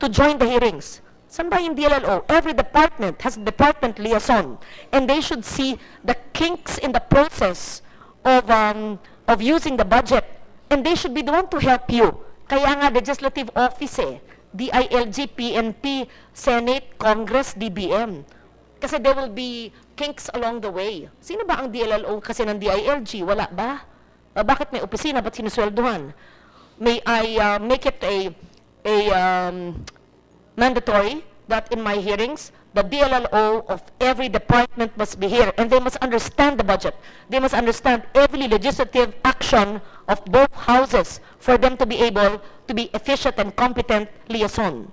to join the hearings. Saan ba yung DLLO? Every department has department liaison, and they should see the kinks in the process of using the budget, and they should be the one to help you. Kaya nga, legislative office DILG, PNP, Senate, Congress, DBM. Kasi there will be kinks along the way. Sino ba ang DLLO kasi ng DILG? Wala ba? Bakit may opisina? Ba't sinusweldohan? May I make it a mandatory that in my hearings, the DLLO of every department must be here, and they must understand the budget. They must understand every legislative action of both houses for them to be able to be efficient and competent liaison.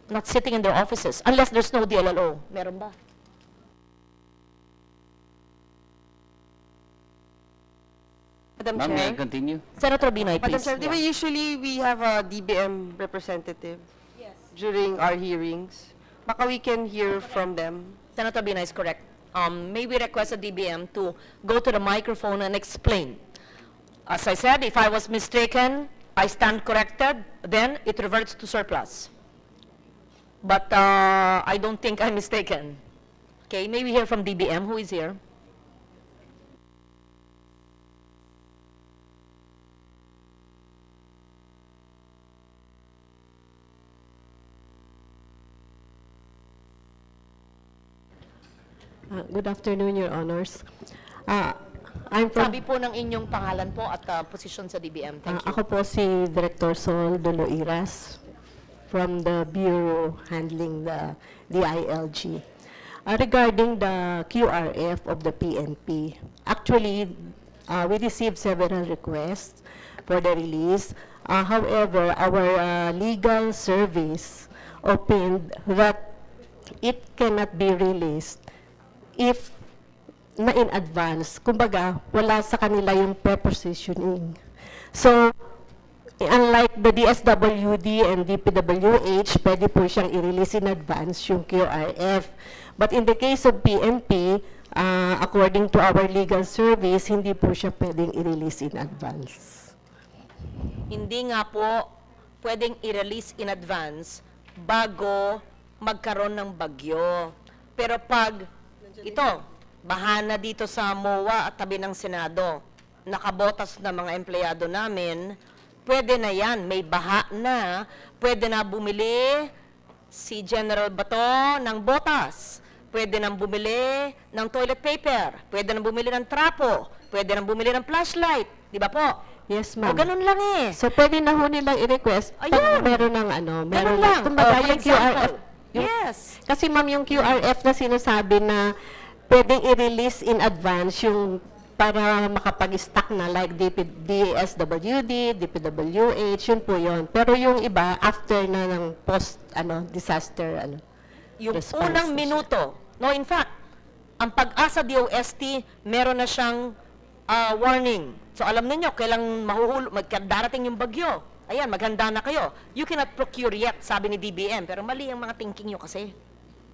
Not sitting in their offices, unless there's no DLLO. Meron ba? Madam Ma'am, may I Chair. continue? Senator Binay, Madam please. Chair, di ba usually we have a DBM representative during our hearings? Baka we can hear from them. Senator Binay is correct. May we request a DBM to go to the microphone and explain. As I said, if I was mistaken, I stand corrected, then it reverts to surplus. But I don't think I'm mistaken. Okay, may we hear from DBM, who is here? Good afternoon, Your Honors. I'm from, Sabi po ng inyong pangalan po at posisyon sa DBM. Thank you. ako po si Director Sol Doloiras from the Bureau handling the DILG. Regarding the QRF of the PNP, actually, we received several requests for the release. However, our legal service opined that it cannot be released if na in advance, kumbaga, wala sa kanila yung prepositioning. So, unlike the DSWD and DPWH, pwede po siyang i-release in advance yung QRF. But in the case of PNP, according to our legal service, hindi po siya pwedeng i-release in advance. Hindi nga po pwedeng i-release in advance bago magkaroon ng bagyo. Pero pag ito, bahana dito sa MOA at tabi ng Senado, nakabotas na mga empleyado namin, pwede na yan, may baha na, pwede na bumili si General Bato ng botas, pwede nang bumili ng toilet paper, pwede nang bumili ng trapo, pwede nang bumili ng flashlight, di ba po? Yes, O ma'am. ganun lang eh. So, pwede na ho nilang i-request pag Ayun. meron ng Ganun lang. kumbaga For yung QRF. example, yes. Kasi ma'am, yung QRF na sinasabi na pwedeng i-release in advance yung para makapag-stock na like DSWD, DPWH, yun po yun. Pero yung iba, after na ng post-disaster, Yung response unang na siya. minuto, no, in fact, ang Pag-asa DOST, meron na siyang warning. So alam niyo kailang darating yung bagyo. Ayan, maghanda na kayo. You cannot procure yet, sabi ni DBM. Pero mali ang mga thinking nyo kasi.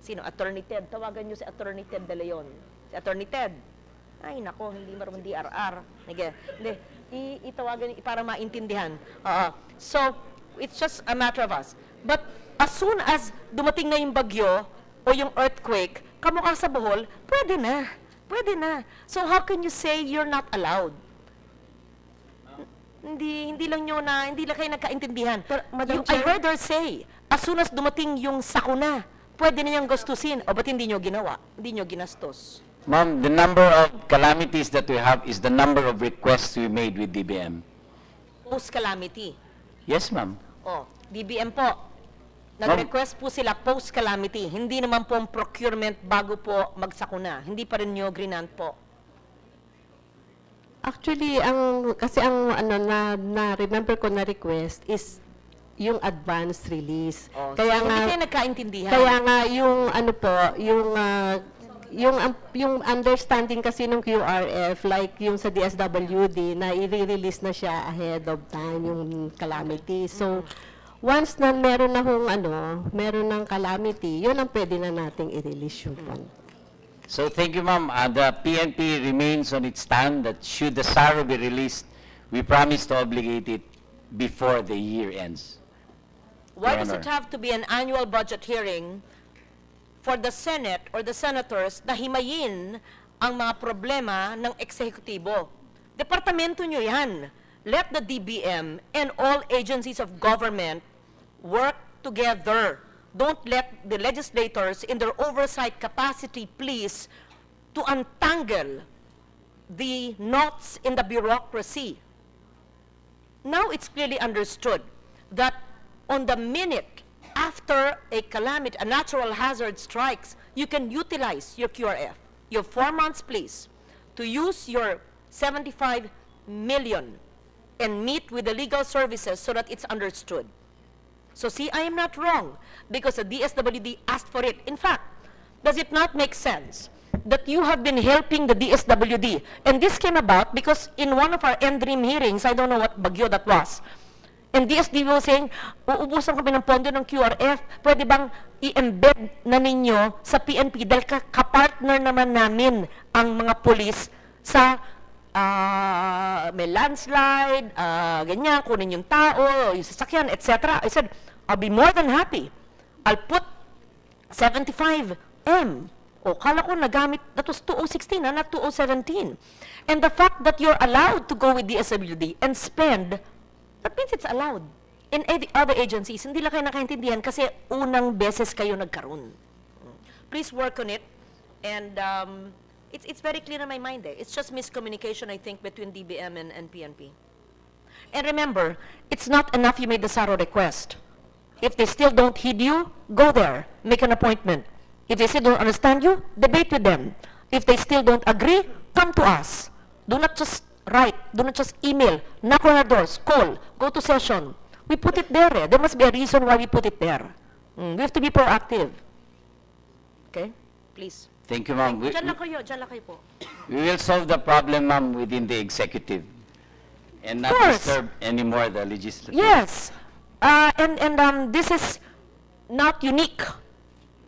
Sino? Attorney Ted. Tawagan nyo si Attorney Ted De Leon. Si Attorney Ted. Ay, nako, hindi marunong DRR. Hindi. Itawagan para maintindihan. So, it's just a matter of us. But as soon as dumating na yung bagyo o yung earthquake, kamukha sa Bohol, pwede na. Pwede na. So, how can you say you're not allowed? Hindi lang kayo nagkaintindihan. Pero, I heard her say, as soon as dumating yung sakuna, pwede na niyang gastusin. O ba't hindi niyo ginawa? Hindi niyo ginastos. Ma'am, the number of calamities that we have is the number of requests we made with DBM. Post-calamity. Yes, ma'am. O, DBM po. Nag-request po sila post-calamity. Hindi naman po ang procurement bago po magsakuna. Hindi pa rin niyo grinant po. Actually, na-remember ko na request is yung advance release. O, Kaya so, nga, hindi kayo nagkaintindihan. Kaya nga yung understanding kasi ng QRF, like yung sa DSWD, na i-release na siya ahead of time yung calamity. So, once na meron ng calamity, yun ang pwede na nating i-release yung fund. So thank you, ma'am. The PNP remains on its stand that should the SARO be released, we promise to obligate it before the year ends. Why Your does it Honor. have to be an annual budget hearing for the Senate or the senators na himayin ang mga problema ng eksekutibo? Departamento nyo yan. Let the DBM and all agencies of government work together. Don't let the legislators in their oversight capacity, please, to untangle the knots in the bureaucracy. Now it's clearly understood that on the minute after a calamity, a natural hazard strikes, you can utilize your QRF. You have 4 months, please, to use your 75 million and meet with the legal services so that it's understood. So see, I am not wrong because the DSWD asked for it. In fact, does it not make sense that you have been helping the DSWD? And this came about because in one of our end-dream hearings, I don't know what bagyo that was, and DSWD was saying, uubusan kami ng pondo ng QRF, pwede bang i-embed na ninyo sa PNP dahil kapartner naman namin ang mga pulis sa may landslide, ganyan, kunin yung tao, yung sasakyan, etc. I said, I'll be more than happy. I'll put 75 M. O, kala ko nagamit, that was 2016, not 2017. And the fact that you're allowed to go with the SWD and spend, that means it's allowed. In other agencies, hindi lang kayo nakaintindihan kasi unang beses kayo nagkaroon. Please work on it. And it's very clear in my mind. It's just miscommunication, I think, between DBM and PNP. And remember, it's not enough you made the SARO request. If they still don't heed you, go there, make an appointment. If they still don't understand you, debate with them. If they still don't agree, come to us. Do not just write, do not just email, knock on our doors, call, go to session. We put it there. There must be a reason why we put it there. We have to be proactive. Okay? Please. Thank you, ma'am. Diyan lang kayo po. We will solve the problem, ma'am, within the executive and not course. disturb anymore the legislature. Yes. This is not unique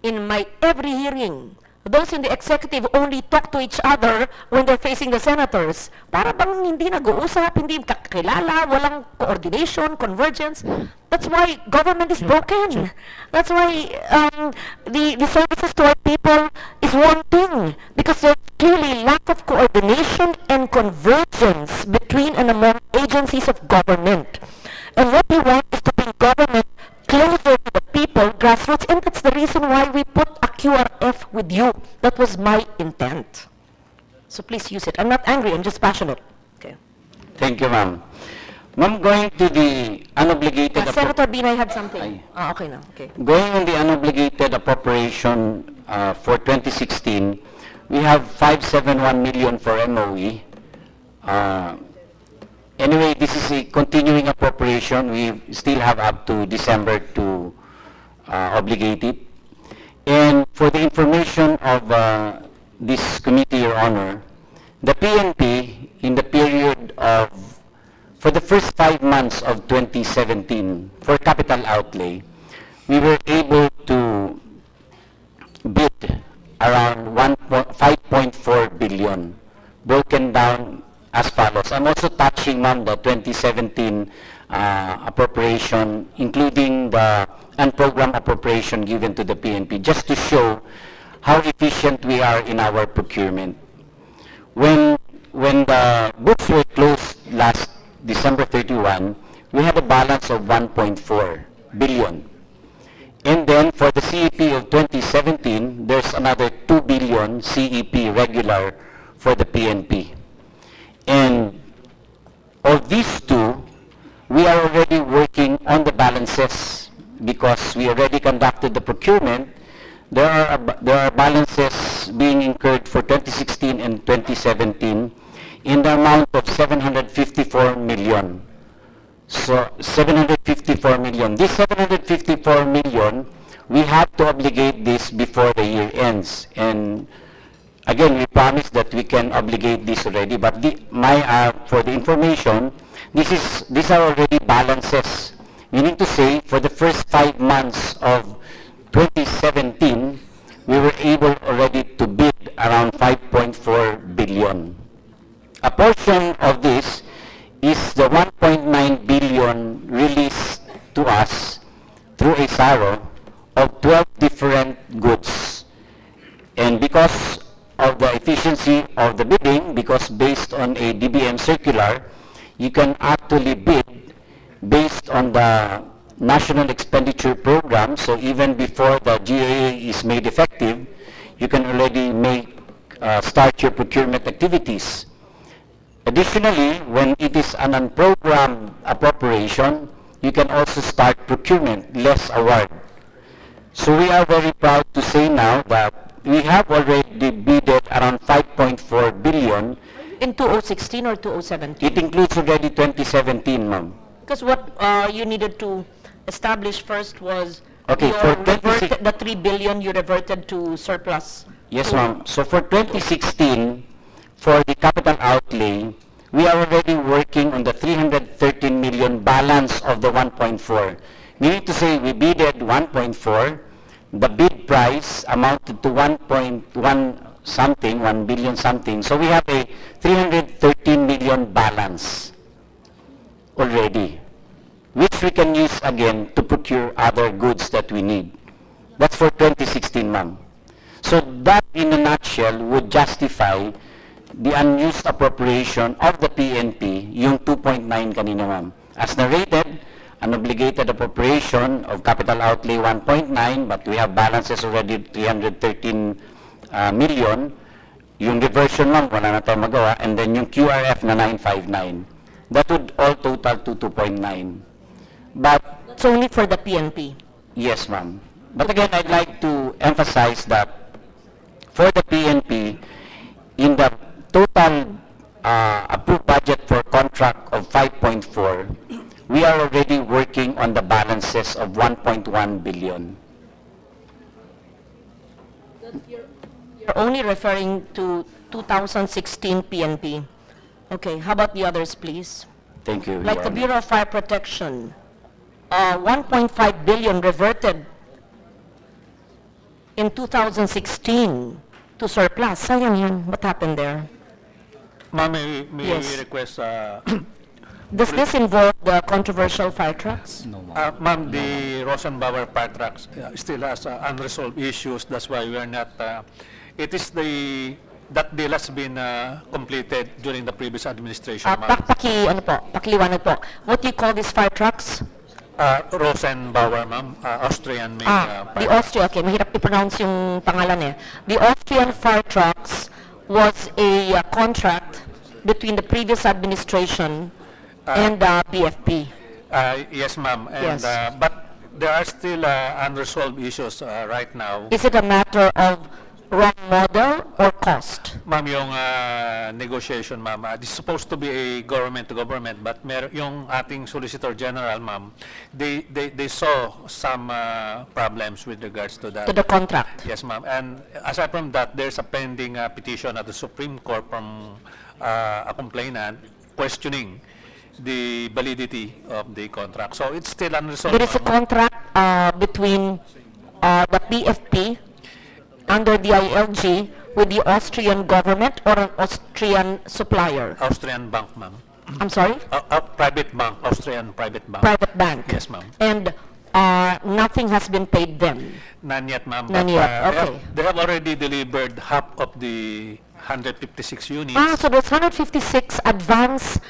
in my every hearing. Those in the executive only talk to each other when they're facing the senators. Para bang hindi nag-uusap, hindi kakilala, walang coordination, convergence. That's why government is broken. That's why the services to our people is one thing. Because there's clearly lack of coordination and convergence between and among agencies of government. And what we want is to bring government closer to the people, grassroots, and that's the reason why we put a QRF with you. That was my intent. So please use it. I'm not angry, I'm just passionate. Okay. Thank you, ma'am. Ma'am, going to the unobligated... Senator Binay had something. Ay. Okay na. Okay. Going on the unobligated appropriation for 2016, we have 571 million for MOE. Anyway, this is a continuing appropriation. We still have up to December to obligate it. And for the information of this committee, Your Honor, the PNP in the period of, for the first 5 months of 2017, for capital outlay, we were able to bid around 5.4 billion, broken down as follows. I'm also touching, ma'am, the 2017 appropriation, including the unprogrammed appropriation given to the PNP, just to show how efficient we are in our procurement. When the books were closed last December 31, we had a balance of 1.4 billion. And then for the CEP of 2017, there's another 2 billion CEP regular for the PNP. And of these two, we are already working on the balances because we already conducted the procurement. There are balances being incurred for 2016 and 2017 in the amount of 754 million. So 754 million. This 754 million, we have to obligate this before the year ends. And again, we promise that we can obligate this already, but for the information, these are already balances. Meaning to say, for the first 5 months of 2017, we were able already to bid around 5.4 billion. A portion of this is the 1.9 billion released to us a SARO of 12 different goods. And because of the efficiency of the bidding, because based on a DBM circular, you can actually bid based on the National Expenditure Program. So even before the GAA is made effective, you can already start your procurement activities. Additionally, when it is an unprogrammed appropriation, you can also start procurement, less award. So we are very proud to say now that we have already bidded around 5.4 billion. In 2016 or 2017? It includes already 2017, ma'am. Because what you needed to establish first was Okay, your for 26 the 3 billion you reverted to surplus. Yes, ma'am. So for 2016, for the capital outlay, we are already working on the 313 million balance of the 1.4. Meaning to say we bidded 1.4, the bid price amounted to 1.1 something, 1 billion something. So we have a 313 million balance already, which we can use again to procure other goods that we need. That's for 2016, ma'am. So that, in a nutshell, would justify the unused appropriation of the PNP, yung 2.9 kanina, ma'am. As narrated, an obligated appropriation of capital outlay 1.9, but we have balances already 313 million. Yung reversion lang, wala na tayo magawa, and then yung QRF na 959. That would all total to 2.9. But It's only for the PNP. yes, ma'am. But again, I'd like to emphasize that for the PNP, in the total approved budget for contract of 5.4, we are already working on the balances of 1.1 billion. You're only referring to 2016 PNP. Okay, how about the others, please? Thank you, Like Your the Honor. Bureau of Fire Protection, 1.5 billion reverted in 2016 to surplus. Sayang yun. What happened there? Ma'am, may Yes. we request, Does this involve the controversial fire trucks? ma'am, the Rosenbauer fire trucks still has unresolved issues. That's why we are not, it is that deal has been completed during the previous administration, ma'am. Pakiliwanag po. What do you call these fire trucks? Rosenbauer, ma'am, Austrian made The Austrian, okay, mahirap i-pronounce yung pangalan eh. The Austrian fire trucks was a contract between the previous administration and BFP. Yes, ma'am. And, Yes. but there are still unresolved issues right now. Is it a matter of wrong model or cost? Ma'am, yung negotiation, ma'am, this is supposed to be a government to government, but yung ating Solicitor General, ma'am, they saw some problems with regards to that. To the contract? Yes, ma'am. And aside from that, there's a pending petition at the Supreme Court from a complainant questioning the validity of the contract. So it's still unresolved. There is a contract between the PFP under the ILG with the Austrian government or an Austrian supplier? Austrian bank, ma'am. I'm sorry? Private bank, Austrian private bank. Private bank? Yes, ma'am. And nothing has been paid them? None yet, ma'am. None but, yet, okay. They have already delivered half of the 156 units. So there's 156 advance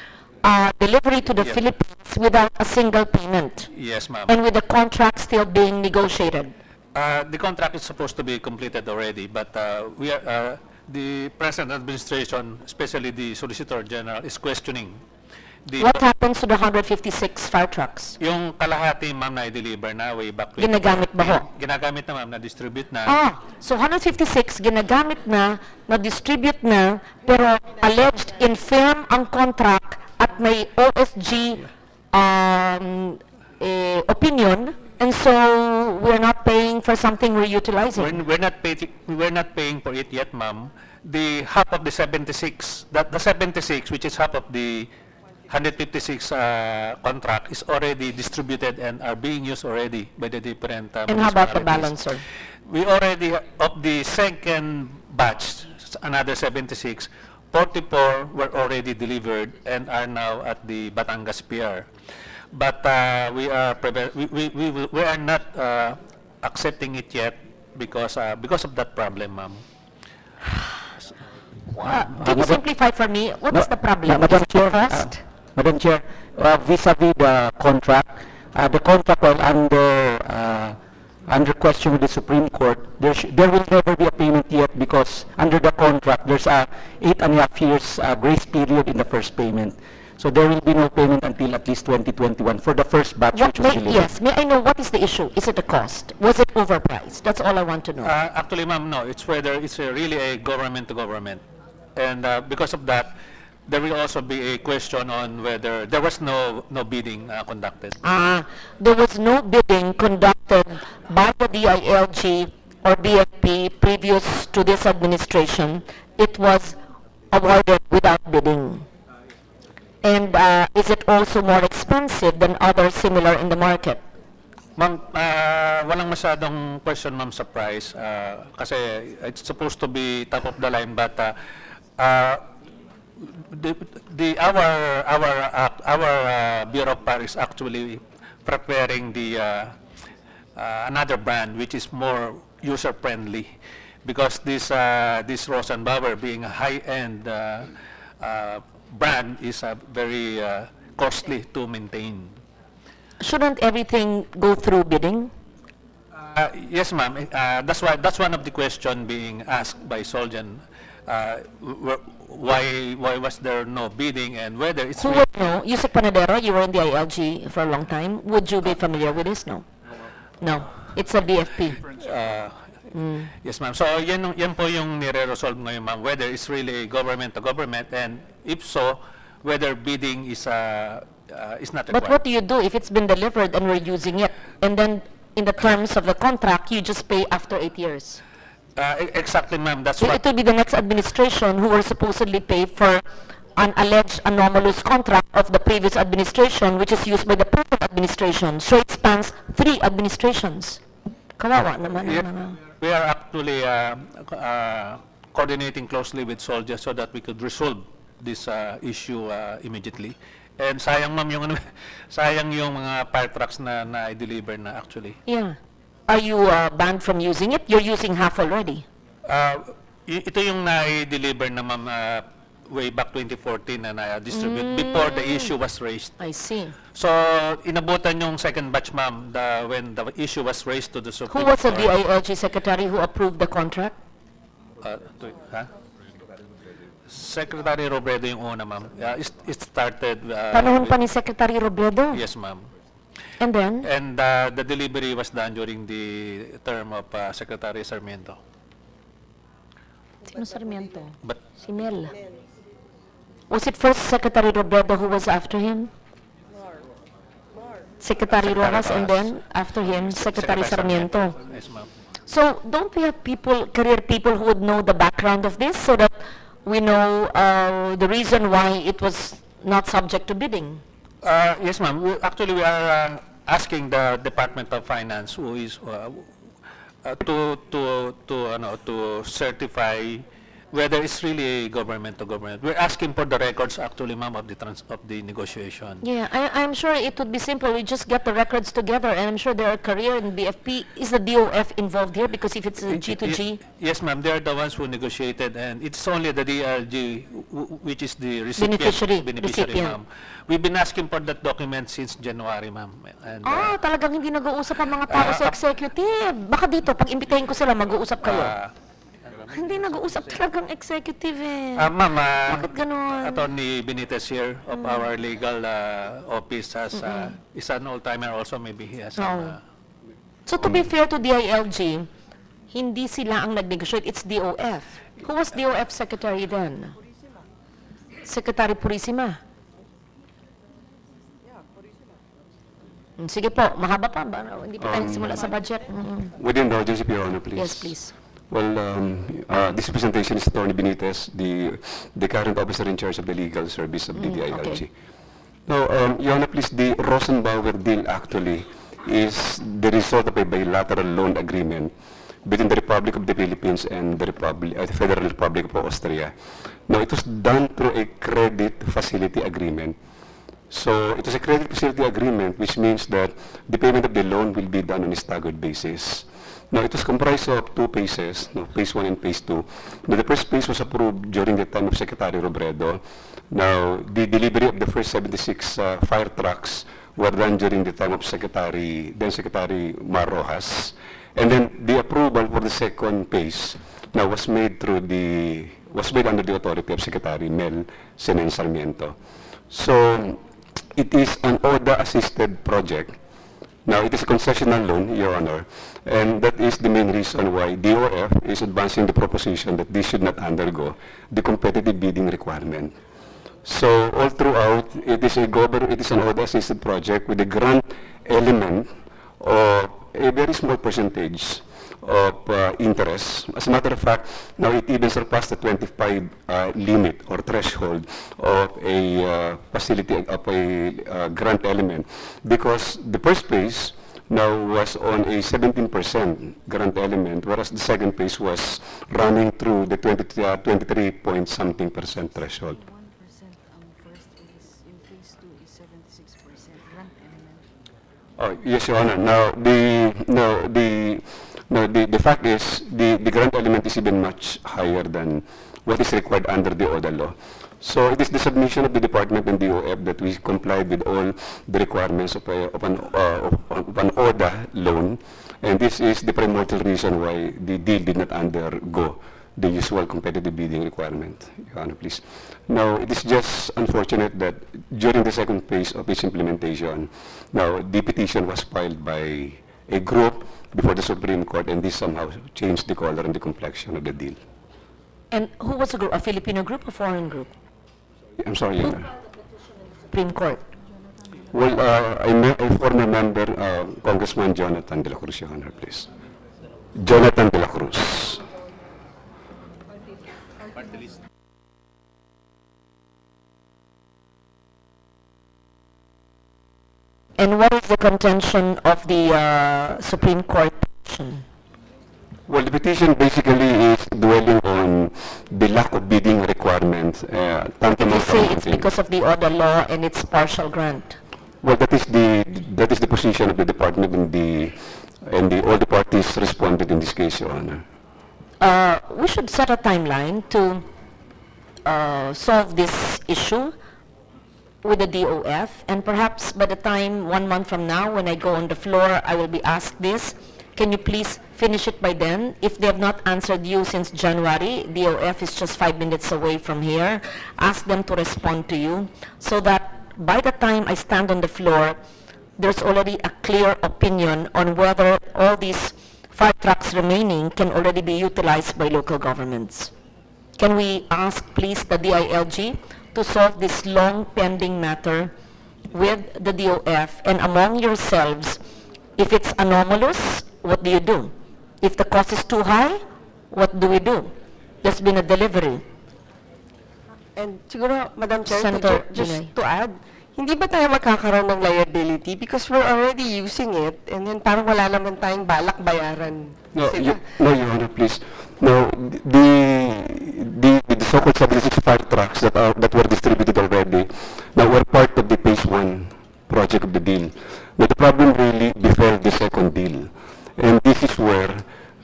delivery to the Yeah. Philippines without a single payment, Yes, ma'am. and with the contract still being negotiated. The contract is supposed to be completed already, but we are, the present administration, especially the Solicitor General, is questioning the What happens to the 156 fire trucks? yung kalahati, ma'am, na i-deliver na way back. Ginagamit ba ho? Ginagamit na, ma'am, na-distribute na. So 156 ginagamit na, na-distribute na, pero alleged infirm ang contract at may OSG opinion, and so we're not paying for something we're utilizing. We're not paying for it yet, ma'am. The half of the 76, the 76, which is half of the 156 contract, is already distributed and are being used already by the different And how about the municipalities. balancer? We already, of the second batch, another 76, 44 were already delivered and are now at the Batangas Pier. but we are not accepting it yet because of that problem, ma'am. Can you simplify for me? What is the problem? Madam Is it Chair, cost? Madam Chair, vis-a-vis the contract while under question with the Supreme Court, there will never be a payment yet because under the contract there's a 8.5 years grace period in the first payment. So there will be no payment until at least 2021 for the first batch which was delivered. Yes, may I know what is the issue? Is it the cost? Was it overpriced? That's all I want to know. Actually, ma'am, no. It's whether it's really a government to government, and because of that, there will also be a question on whether there was no bidding conducted. There was no bidding conducted by the DILG or BFP previous to this administration. It was awarded without bidding. And is it also more expensive than others similar in the market? Ma'am, walang masyadong question, ma'am, sa price kasi it's supposed to be top of the line, but our Bureau of Fire is actually preparing the another brand which is more user friendly, because this Rosenbauer being a high-end brand is very costly to maintain. Shouldn't everything go through bidding? Yes, ma'am. That's one of the question being asked by Soljan. Why was there no bidding, and whether it's... Who would know? Yusek Panadero, you were in the ILG for a long time. Would you be familiar with this? No. No. It's a BFP. Yes, ma'am. So yan po yung nire-resolve ngayon, ma'am, whether it's really government to government, and if so, whether bidding is not required. But what do you do if it's been delivered and we're using it, and then in the terms of the contract, you just pay after 8 years? Exactly, ma'am. That's So what... it will be the next administration who will supposedly pay for an alleged anomalous contract of the previous administration, which is used by the present administration. So it spans 3 administrations. Kawawa naman. We are actually coordinating closely with soldiers so that we could resolve this issue immediately. And sayang, ma'am, sayang yung mga fire trucks na i-deliver na actually. Yeah. Are you banned from using it? You're using half already. Ito yung na-deliver na, ma'am, way back 2014 na na-distribute before the issue was raised. I see. So, inabutan yung second batch, ma'am, when the issue was raised to the Supreme Who was the Court. DILG secretary who approved the contract? Secretary Robredo yung una, ma'am. It started... Panahon pa ni Secretary Robredo? Yes, ma'am. And then? And the delivery was done during the term of Secretary Sarmiento. Sino Sarmiento? But Si Mel. Was it first Secretary Robredo who was after him? Secretary Rojas, and then after him, Secretary Sarmiento. Yes, ma'am. So don't we have people, career people who would know the background of this so that we know the reason why it was not subject to bidding? Yes, ma'am. Actually, we are asking the Department of Finance, who is to certify whether it's really government to government. We're asking for the records, actually, ma'am, of the negotiation. Yeah, I'm sure it would be simple. We just get the records together, and I'm sure there are career in BFP. Is the DOF involved here? Because if it's a G2G... Yes, ma'am. They're the ones who negotiated, and it's only the DLG, which is the recipient. Beneficiary, ma'am. We've been asking for that document since January, ma'am. And, talagang hindi nag-uusap ang mga tao sa executive. Baka dito, pag imbitahin ko sila, mag-uusap kayo. Hindi nag-uusap talagang executive eh. Ma'am, Bakit ganun? Attorney Benitez here of our legal office is an old-timer also, maybe he has some... So to be fair to DILG, hindi sila ang nag-negotiate, it's DOF. Who was DOF secretary then? Secretary Purisima. Sige po, mahaba pa ba? Hindi pa tayo simula sa budget. With indulgence, Your Honor, please. Yes, please. Well, this presentation is Attorney Benitez, the current officer in charge of the legal service of the DILG. Okay. Now, Your Honor, please, the Rosenbauer deal actually is the result of a bilateral loan agreement between the Republic of the Philippines and the Federal Republic of Austria. Now, it was done through a credit facility agreement. So it was a credit facility agreement, which means that the payment of the loan will be done on a staggered basis. Now, it was comprised of two phases, no, phase 1 and phase 2. Now, the first phase was approved during the time of Secretary Robredo. Now, the delivery of the first 76 fire trucks were done during the time of then Secretary Mar Rojas. And then the approval for the second phase now was made under the authority of Secretary Mel Senen Sarmiento. So, it is an ODA-assisted project. Now, it is a concessional loan, Your Honor, and that is the main reason why DOF is advancing the proposition that this should not undergo the competitive bidding requirement. So, all throughout, it is an ODA-assisted project with a grant element of a very small percentage of interest. As a matter of fact, now it even surpassed the 25 limit or threshold of a facility, of a grant element, because the first phase now was on a 17% grant element, whereas the second phase was running through the 23 point something percent threshold. 1% ang first phase, yung phase 2 is 76% grant element. Oh, yes, Your Honor. Now, the fact is, the grant element is even much higher than what is required under the ODA law. So it is the submission of the Department and DOF that we complied with all the requirements of an ODA loan, and this is the primordial reason why the deal did not undergo the usual competitive bidding requirement. Your Honor, please. Now, it is just unfortunate that during the second phase of its implementation, now the petition was filed by a group before the Supreme Court, and this somehow changed the color and the complexion of the deal. And who was the group? A Filipino group or foreign group? I'm sorry, Your Honor. Supreme Court. Well, a former member, Congressman Jonathan De La Cruz, Your Honor, please. Jonathan De La Cruz. And what is the contention of the Supreme Court petition? Well, the petition basically is dwelling on the lack of bidding requirements. Did you say it's because of the ODA law and its partial grant? Well, that is the position of the department, and all the parties responded in this case, Your Honor. We should set a timeline to solve this issue with the DOF, and perhaps by the time 1 month from now, when I go on the floor, I will be asked this. Can you please finish it by then? If they have not answered you since January, DOF is just 5 minutes away from here. Ask them to respond to you so that by the time I stand on the floor, there's already a clear opinion on whether all these 5 trucks remaining can already be utilized by local governments. Can we ask, please, the DILG to solve this long pending matter with the DOF, and among yourselves, if it's anomalous, what do you do? If the cost is too high, what do we do? There's been a delivery. And siguro, Madam Chair, Senator just Binay. to add, hindi ba tayo magkakaroon ng liability because we're already using it, and then parang wala naman tayong balak bayaran No, sila. no, Your Honor, please. No, the so-called 76 fire trucks that were distributed already now were part of the phase 1 project of the deal. But the problem really befell the second deal, and this is where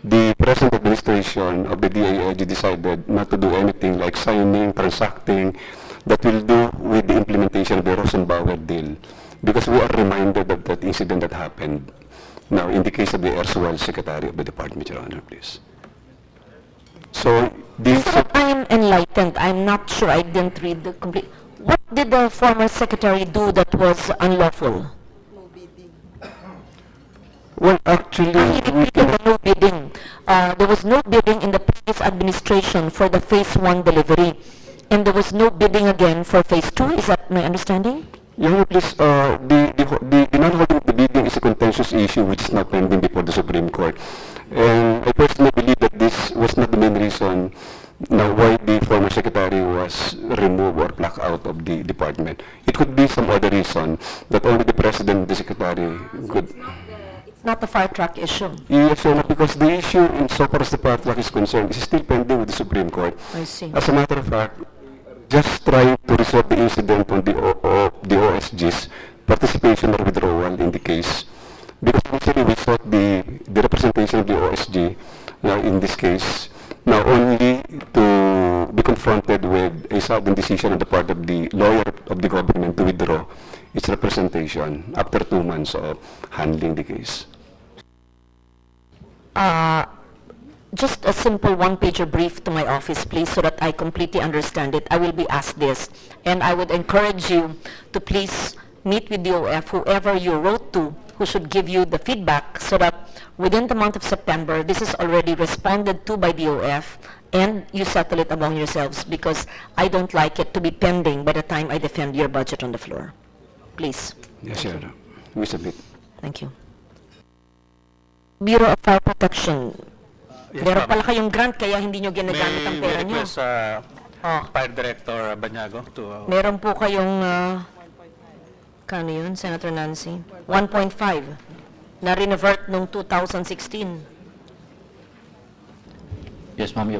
the present administration of the DILG decided not to do anything like signing, transacting, that will do with the implementation of the Rosenbauer deal, because we are reminded of that incident that happened now in the case of the erstwhile Secretary of the Department, Your Honor, please. So, this... So that I'm enlightened. I'm not sure. I didn't read the complete... What did the former secretary do that was unlawful? Well, actually... He repeated the no bidding. There was no bidding in the previous administration for the phase 1 delivery. And there was no bidding again for phase 2. Is that my understanding? Your Honor, please, the non-holding of the bidding is a contentious issue which is now pending before the Supreme Court. And I personally believe that this was not the main reason now why the former secretary was removed or plucked out of the department. It could be some other reason that only the president and the secretary could... It's not the fire truck issue. Yes, Your Honor, because the issue in so far as the fire truck is concerned is still pending with the Supreme Court. I see. As a matter of fact, just trying to resolve the incident on the OSG's participation or withdrawal in the case. Because initially we sought the representation of the OSG in this case, now only to be confronted with a sudden decision on the part of the lawyer of the government to withdraw its representation after 2 months of handling the case. Just a simple one-pager brief to my office, please, so that I completely understand it. I will be asked this, and I would encourage you to please meet with the OF, whoever you wrote to, who should give you the feedback, so that within the month of September, this is already responded to by the OF, and you settle it among yourselves, because I don't like it to be pending by the time I defend your budget on the floor. Please. Yes, Your Honor. We submit. Thank you. Bureau of Fire Protection. Yes, Meron ma'am. pala kayong grant, kaya hindi nyo ginagamit ang pera nyo. request Fire Director Banyago to... Meron po kayong, kano yun, Senator Nancy? 1.5 na revert nung 2016. Yes, ma'am.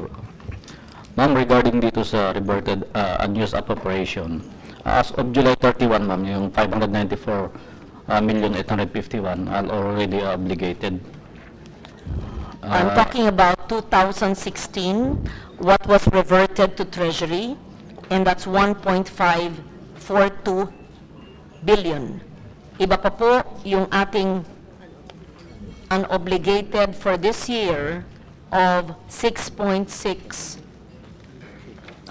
Ma'am, regarding dito sa reverted unused appropriation, as of July 31, ma'am, yung 594,851 are already obligated. I'm talking about 2016, what was reverted to Treasury, and that's 1.542 billion. Iba pa po yung ating unobligated for this year of 6.6,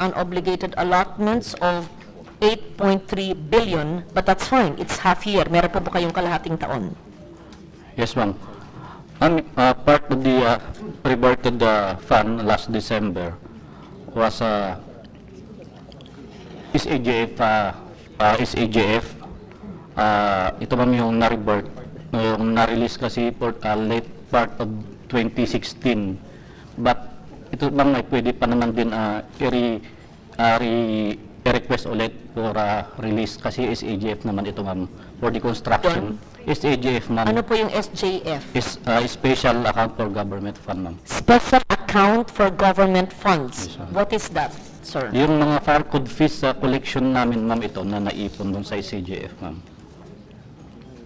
unobligated allotments of 8.3 billion, but that's fine, it's half year. Meron po ba kayong kalahating taon? Yes, ma'am. Part of the reverted fund last December was SAJF. Ito ma'am yung na-revert, yung na-release kasi for late part of 2016. But ito ma'am ay pwede pa naman din i-request ulit for release kasi SAJF naman ito ma'am for the construction. SAJF ma'am. Ano po yung SJF? Is Special Account for Government Fund, ma'am. Special Account for Government Funds. Yes, ma'am. What is that, sir? Yung mga fire code fees collection namin, ma'am, ito na naipon doon sa SAJF, ma'am.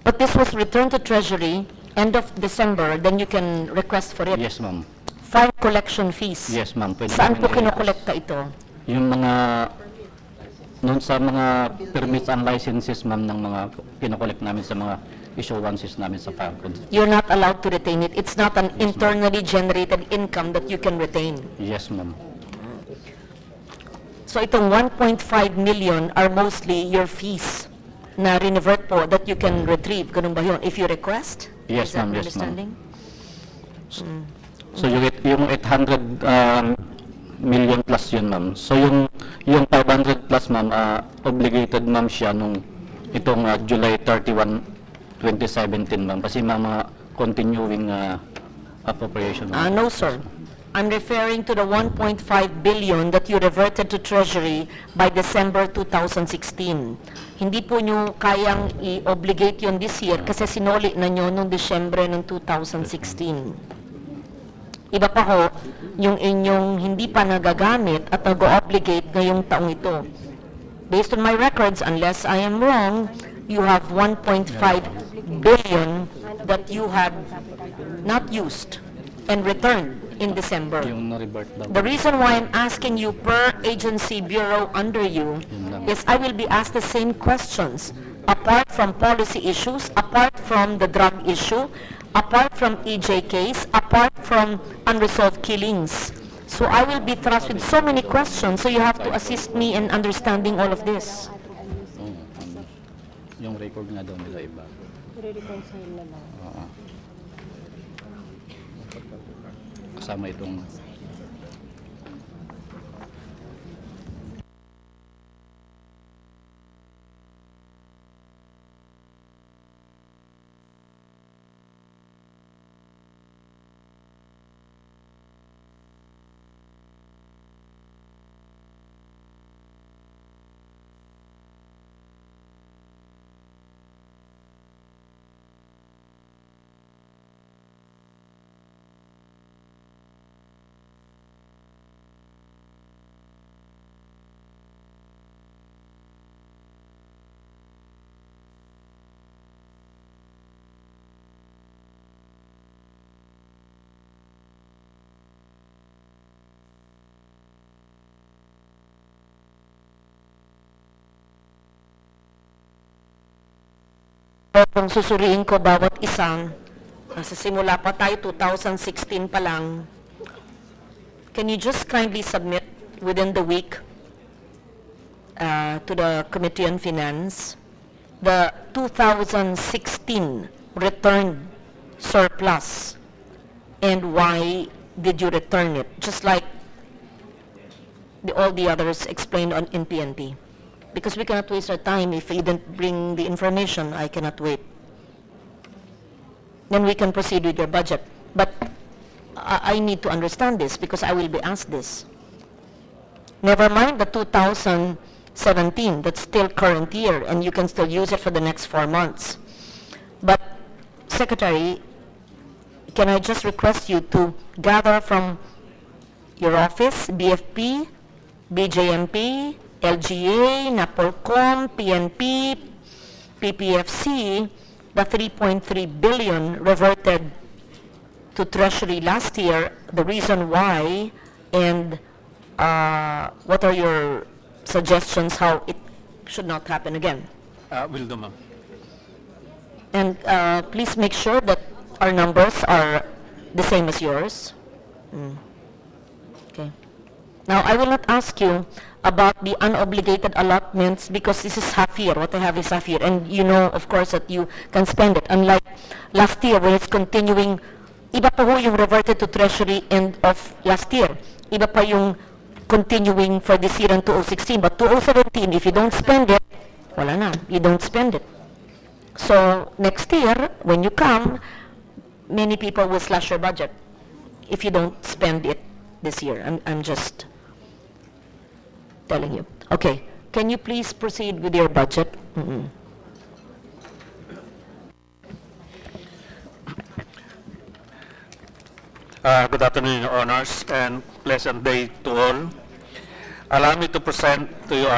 But this was returned to Treasury end of December, then you can request for it. Yes, ma'am. Fire collection fees. Yes, ma'am. Pwede Saan namin po i-request. kinokolekta ito? Yung mga noon sa mga permits and licenses, ma'am, ng mga kinokollect namin sa mga issuances namin sa fire code. You're not allowed to retain it. It's not an internally generated income that you can retain. Yes, ma'am. So itong 1.5 million are mostly your fees na revert po that you can retrieve. Ganun ba yun? If you request? Yes, Is that ma'am. my Yes, ma'am. understanding? So yung 800 million plus yun, ma'am. So yung 500 plus, ma'am, obligated, ma'am, siya nung itong July 31, 2017, ma'am. Kasi mga continuing appropriation. No, sir. I'm referring to the 1.5 billion that you reverted to Treasury by December 2016. Hindi po nyo kayang i-obligate yun this year kasi sinuli na nyo noong Disyembre ng 2016. Iba pa ho, yung inyong hindi pa nagagamit at nag-obligate ngayong taong ito. Based on my records, unless I am wrong, you have 1.5 billion that you had not used and returned in December. Yung na-revert daw. The reason why I'm asking you per agency bureau under you is I will be asked the same questions. Apart from policy issues, apart from the drug issue, apart from EJ case, apart from unresolved killings. So I will be thrust with so many questions, so you have to assist me in understanding all of this. Yung record nga daw nila iba. I-reconcile na lang. Oo. Kasama itong kung susuriin ko bawat isa, sa simula pa tayo, 2016 pa lang, can you just kindly submit within the week to the Committee on Finance the 2016 returned surplus and why did you return it? Just like all the others explained in PNP. Because we cannot waste our time if you didn't bring the information. I cannot wait. Then we can proceed with your budget. But I need to understand this because I will be asked this. Never mind the 2017, that's still current year, and you can still use it for the next 4 months. But, Secretary, can I just request you to gather from your office, BFP, BJMP, LGA, NAPOLCOM, PNP, PPFC, the 3.3 billion reverted to Treasury last year, the reason why, and what are your suggestions how it should not happen again? Will do, ma'am. And please make sure that our numbers are the same as yours. Okay. Now, I will not ask you about the unobligated allotments because this is half year. What I have is half year. And you know, of course, that you can spend it. Unlike last year when it's continuing, iba pa ho yung reverted to Treasury end of last year. Iba pa yung continuing for this year in 2016. But 2017, if you don't spend it, wala na. You don't spend it. So, next year, when you come, many people will slash your budget if you don't spend it this year. I'm just telling you. Okay, can you please proceed with your budget? Good afternoon, Your Honors, and pleasant day to all. Allow me to present to you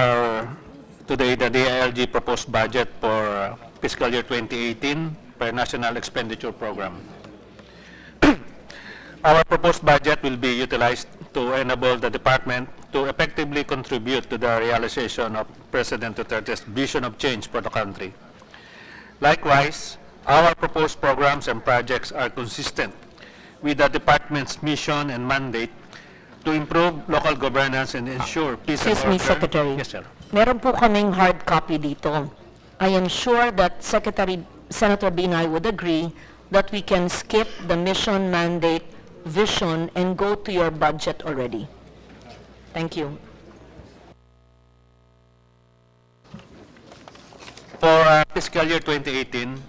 today the DILG proposed budget for fiscal year 2018 per National Expenditure Program. Our proposed budget will be utilized to enable the department to effectively contribute to the realization of President Duterte's vision of change for the country. Likewise, our proposed programs and projects are consistent with the department's mission and mandate to improve local governance and ensure peace and order. Excuse me, Secretary. Yes, sir. Meron po kaming hard copy dito. I am sure that Senator Binay would agree that we can skip the mission, mandate, vision, and go to your budget already. Thank you. For fiscal year 2018,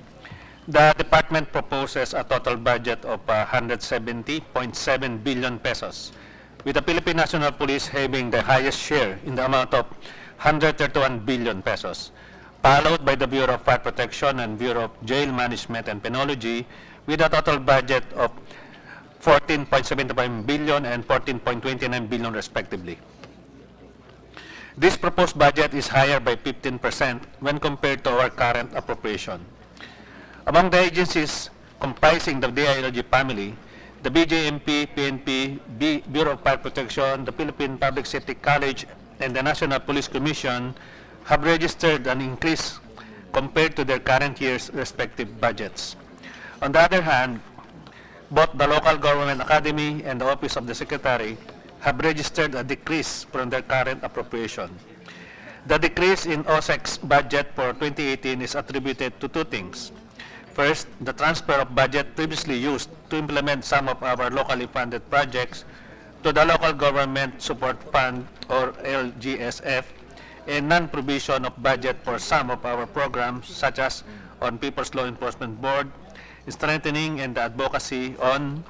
the department proposes a total budget of 170.7 billion pesos, with the Philippine National Police having the highest share in the amount of 131 billion pesos, followed by the Bureau of Fire Protection and Bureau of Jail Management and Penology with a total budget of 14.75 billion and 14.29 billion respectively. This proposed budget is higher by 15% when compared to our current appropriation. Among the agencies comprising the DILG family, the BJMP, PNP, Bureau of Fire Protection, the Philippine Public Safety College, and the National Police Commission have registered an increase compared to their current year's respective budgets. On the other hand, both the Local Government Academy and the Office of the Secretary have registered a decrease from their current appropriation. The decrease in OSEC's budget for 2018 is attributed to two things. First, the transfer of budget previously used to implement some of our locally funded projects to the Local Government Support Fund, or LGSF, and non-provision of budget for some of our programs, such as on People's Law Enforcement Board, strengthening and the advocacy on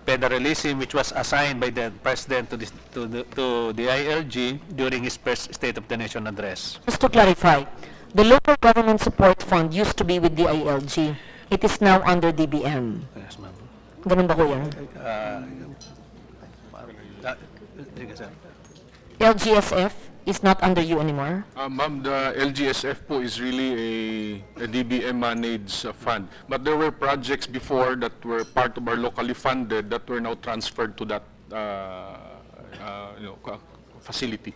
federalism, which was assigned by the President to the ILG during his first State of the Nation address. Just to clarify, the Local Government Support Fund used to be with the ILG. It is now under DBM. Yes, ma'am. Ganun ba ko yan? LGSF is not under you anymore? Ma'am, the LGSF po is really a DBM managed fund. But there were projects before that were part of our locally funded that were now transferred to that facility.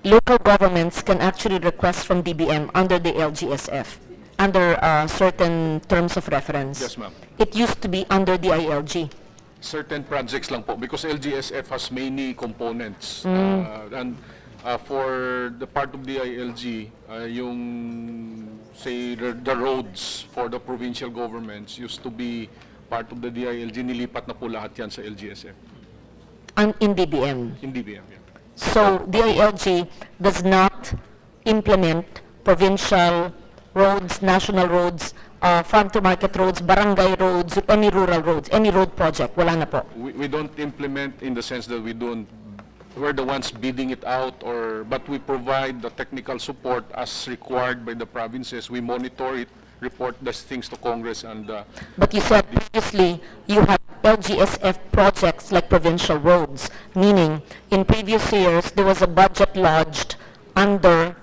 Local governments can actually request from DBM under the LGSF. under certain terms of reference. Yes, ma'am. It used to be under the ILG. Certain projects lang po because LGSF has many components. And for the part of the ILG, yung say the roads for the provincial governments used to be part of the DILG, nilipat na po lahat yan sa LGSF. And in DBM. In DBM, yeah. So DILG does not implement provincial roads, national roads, farm-to-market roads, barangay roads, any rural roads, any road project. Wala na po. We don't implement in the sense that we're the ones bidding it out, but we provide the technical support as required by the provinces. We monitor it, report those things to Congress and But you said previously you had LGSF projects like provincial roads, meaning in previous years there was a budget lodged under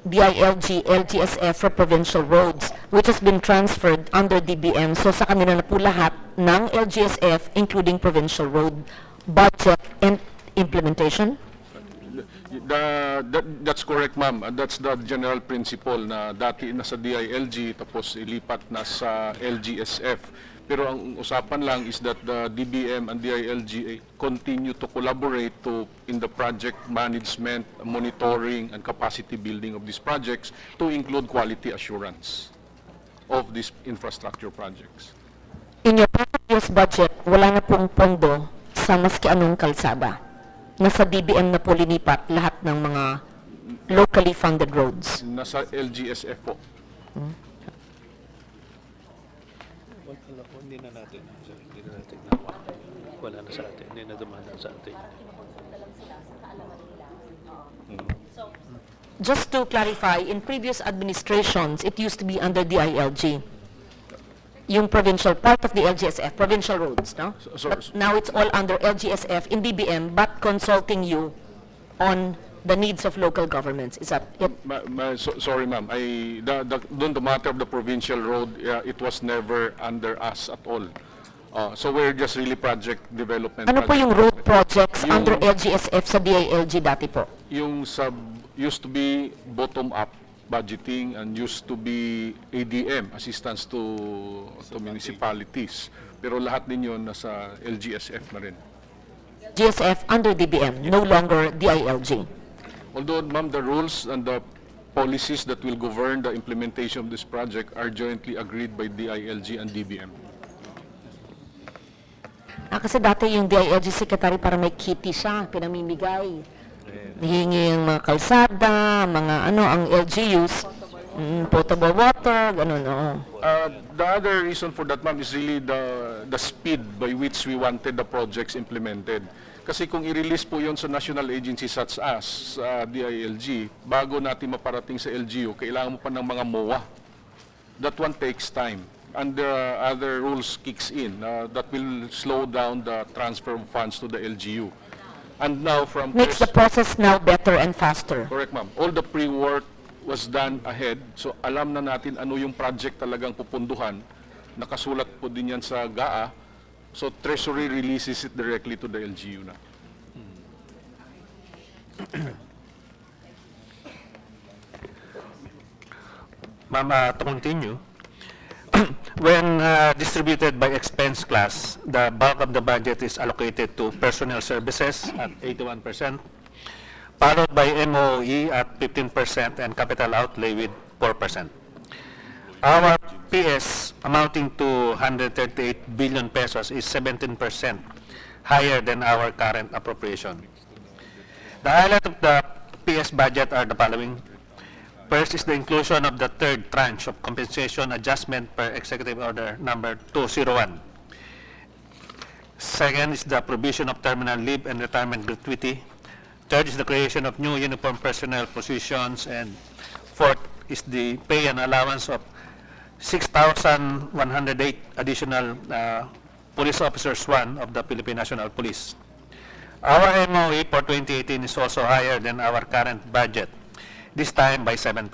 DILG, LGSF for provincial roads, which has been transferred under DBM. So sa kanila na po lahat ng LGSF, including provincial road budget and implementation? That's correct, ma'am. That's the general principle na dati nasa DILG tapos ilipat na sa LGSF. Pero ang usapan lang is that the DBM and DILG continue to collaborate in the project management, monitoring, and capacity building of these projects to include quality assurance of these infrastructure projects. In your previous budget, wala na pong pondo sa maski anong kalsada. Nasa DBM na po linipat lahat ng mga locally funded roads. Nasa LGSF po. Hindi na natin wala na sa atin, hindi na dumana sa atin. Just to clarify, in previous administrations, it used to be under the ILG. Yung provincial, part of the LGSF, provincial roads, no? But now it's all under LGSF in DBM, but consulting you on the needs of local governments. Is that it? Sorry, ma'am. The matter of the provincial road, it was never under us at all. So we're just really project development. Ano po yung road projects under LGSF sa DILG dati po? Yung used to be bottom-up budgeting and used to be ADM, assistance to municipalities. Pero lahat din yun nasa LGSF na rin. GSF under DBM, no longer DILG. Although, ma'am, the rules and the policies that will govern the implementation of this project are jointly agreed by DILG and DBM. Kasi dati yung DILG secretary para may kitty siya, pinamimigay. Hihingi yung mga kalsada, mga ang LGUs, potable water, ganun, The other reason for that, ma'am, is really the speed by which we wanted the projects implemented. Kasi kung i-release po yon sa national agencies such as DILG, bago natin maparating sa LGU, kailangan mo pa ng mga MOA. That one takes time. And the other rules kicks in that will slow down the transfer of funds to the LGU. And now from... Makes the process now better and faster. Correct, ma'am. All the pre-work was done ahead. So alam na natin ano yung project talagang pupunduhan. Nakasulat po din yan sa GAA. So Treasury releases it directly to the LGU na. Ma'am, to continue, when distributed by expense class, the bulk of the budget is allocated to personnel services at 81%, followed by MOE at 15% and capital outlay with 4%. Our PS amounting to 138 billion pesos is 17% higher than our current appropriation. The highlight of the PS budget are the following. First is the inclusion of the third tranche of compensation adjustment per Executive Order number 201. Second is the provision of terminal leave and retirement gratuity. Third is the creation of new uniform personnel positions. And fourth is the pay and allowance of 6,108 additional police officers 1 of the Philippine National Police. Our MOE for 2018 is also higher than our current budget, this time by 7%.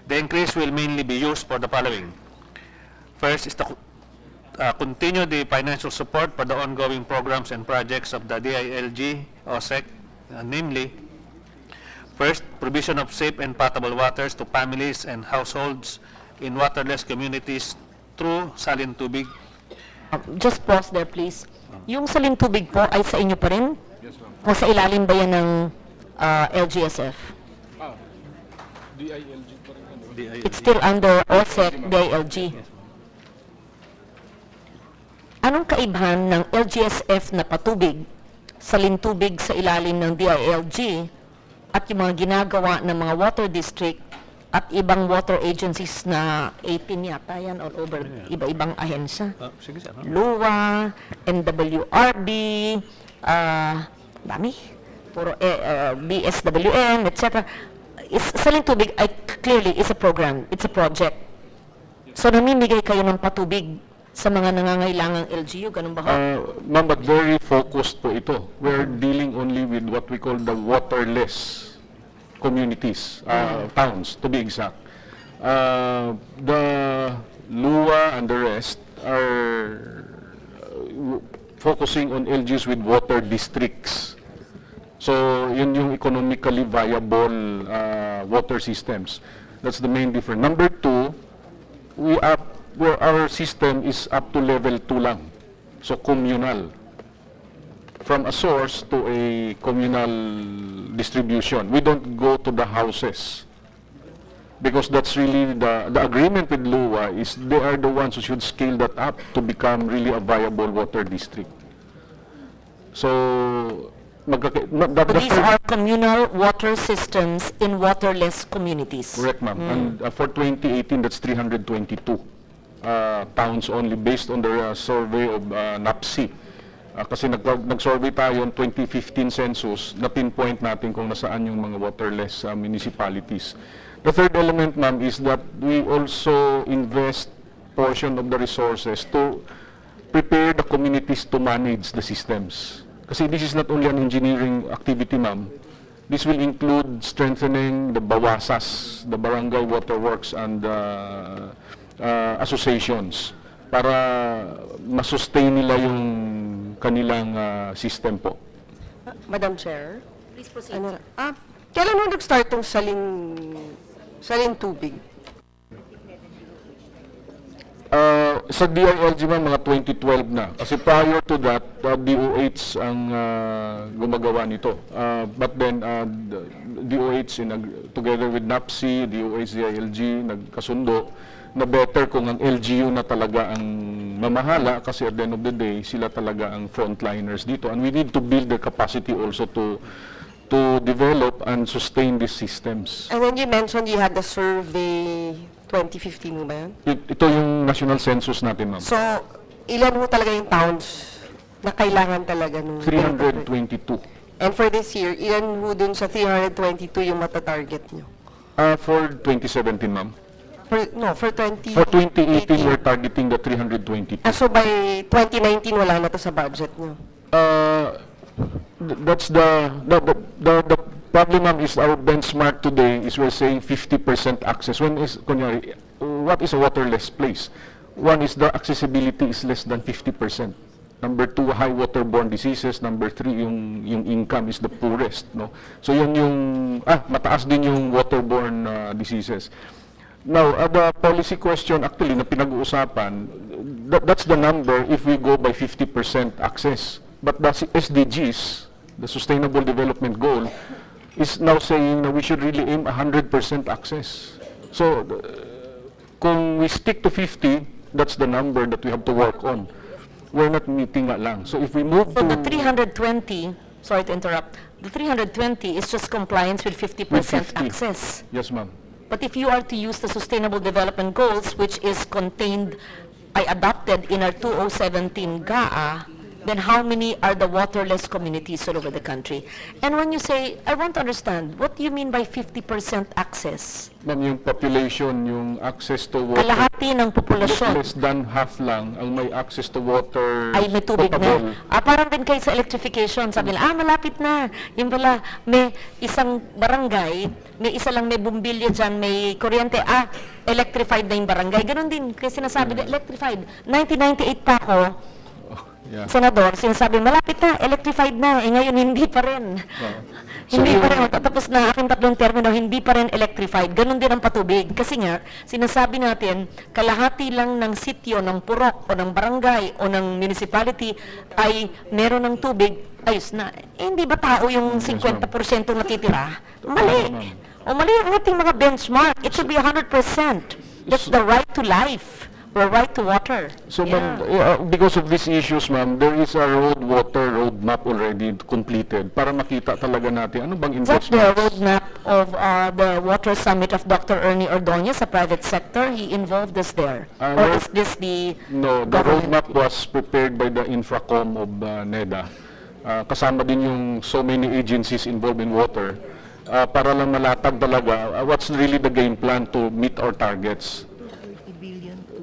The increase will mainly be used for the following. First is to continue the financial support for the ongoing programs and projects of the DILG, OSEC, namely, first, provision of safe and potable waters to families and households in waterless communities through salin tubig. Just pause there, please. Yung salintubig po ay sa inyo pa rin? O sa ilalim ba yan ng LGSF? DILG pa rin. It's still under OSEC, DILG. Anong kaibahan ng LGSF na patubig, salintubig sa ilalim ng DILG, at yung mga ginagawa ng mga water district at ibang water agencies na 18 yata yan all over, iba-ibang ahensya? Sige, sir. LUWA, NWRB, dami, puro BSWM, etc. Salintubig ay clearly is a program, it's a project. So namimigay kayo ng patubig sa mga nangangailangang LGU, ganun ba ho? Ma'am, but very focused po ito. We're dealing only with what we call the waterless communities, towns to be exact. The LUWA and the rest are focusing on LGUs with water districts. So, yun yung economically viable water systems. That's the main difference. Number two, where our system is up to level 2 lang. So, communal. From a source to a communal distribution. We don't go to the houses. Because that's really the agreement with LUWA is they are the ones who should scale that up to become really a viable water district. So, These are communal water systems in waterless communities. Correct, ma'am. And for 2018, that's 322 towns only based on the survey of NAPSI. Kasi nag-survey tayo ng 2015 census, na-pinpoint natin kung nasaan yung mga waterless municipalities. The third element, ma'am, is that we also invest portion of the resources to prepare the communities to manage the systems. Kasi this is not only an engineering activity, ma'am. This will include strengthening the BAWASAS, the Barangay Waterworks and associations para masustain nila yung kanilang system po. Madam Chair, Please proceed. kailan mo nag-start tong salintubig? Sa DILG man, mga 2012 na. Kasi prior to that, DOH ang gumagawa nito. But then, DOH, together with NAPSI, DOH, DILG, nagkasundo na better kung ang LGU na talaga ang mamahala kasi at the end of the day, sila talaga ang frontliners dito. And we need to build the capacity also to develop and sustain these systems. And then you mentioned you had the survey 2015 mo ba yun? Ito yung national census natin, ma'am. So, ilan ho talaga yung towns na kailangan talaga nung 322. And for this year, ilan ho dun sa 322 yung mata-target nyo? For 2017, ma'am. For For 2018, we're targeting the 322. So by 2019, wala na to sa budget nyo? That's the problem, ma'am, is our benchmark today is we're saying 50% access. What is a waterless place? One is the accessibility is less than 50%. Number two, high waterborne diseases. Number three, yung income is the poorest. No? So yun yung, mataas din yung waterborne diseases. Now, the policy question actually na pinag-uusapan, that's the number if we go by 50% access. But the SDGs, the Sustainable Development Goal, is now saying that we should really aim 100% access. So, kung we stick to 50, that's the number that we have to work on. We're not meeting that lang. So if we move So to... the 320, sorry to interrupt, the 320 is just compliance with 50% with 50. access. Yes, ma'am. But if you are to use the Sustainable Development Goals, which is contained, adopted in our 2017 GAA, then how many are the waterless communities all over the country? And when you say, I want to understand, what do you mean by 50% access? Ma'am, yung population, yung access to water... Kalahati ng populasyon Less than half lang ang may access to water ay may tubig potable. na. Parang din kayo sa electrification. Sabi nila, malapit na. Yung pala, may isang barangay, may isa lang may bumbilya dyan, may kuryente, electrified na yung barangay. Ganon din. Kasi sinasabi na electrified. 1998 pa ako, Yeah. Senador, sinasabi, malapit na, electrified na, ngayon hindi pa rin. Hindi pa rin, tapos na aking tatlong termino, hindi pa rin electrified. Ganon din ang patubig. Kasi nga, sinasabi natin, kalahati lang ng sityo, ng purok, o ng barangay, o ng municipality, ay meron ng tubig, ayos na. Hindi ba tao yung 50% natitira? Mali. O mali ang ating mga benchmark. It should be 100%. That's the right to life. Or right to water. So, ma'am, because of these issues, ma'am, there is a water roadmap already completed para makita talaga natin ano bang Is that investments. the roadmap of the water summit of Dr. Ernie Ordonez, a private sector? He involved us there. Or is this the No, the government? roadmap was prepared by the Infracom of NEDA. Kasama din yung so many agencies involved in water para lang malatag talaga what's really the game plan to meet our targets.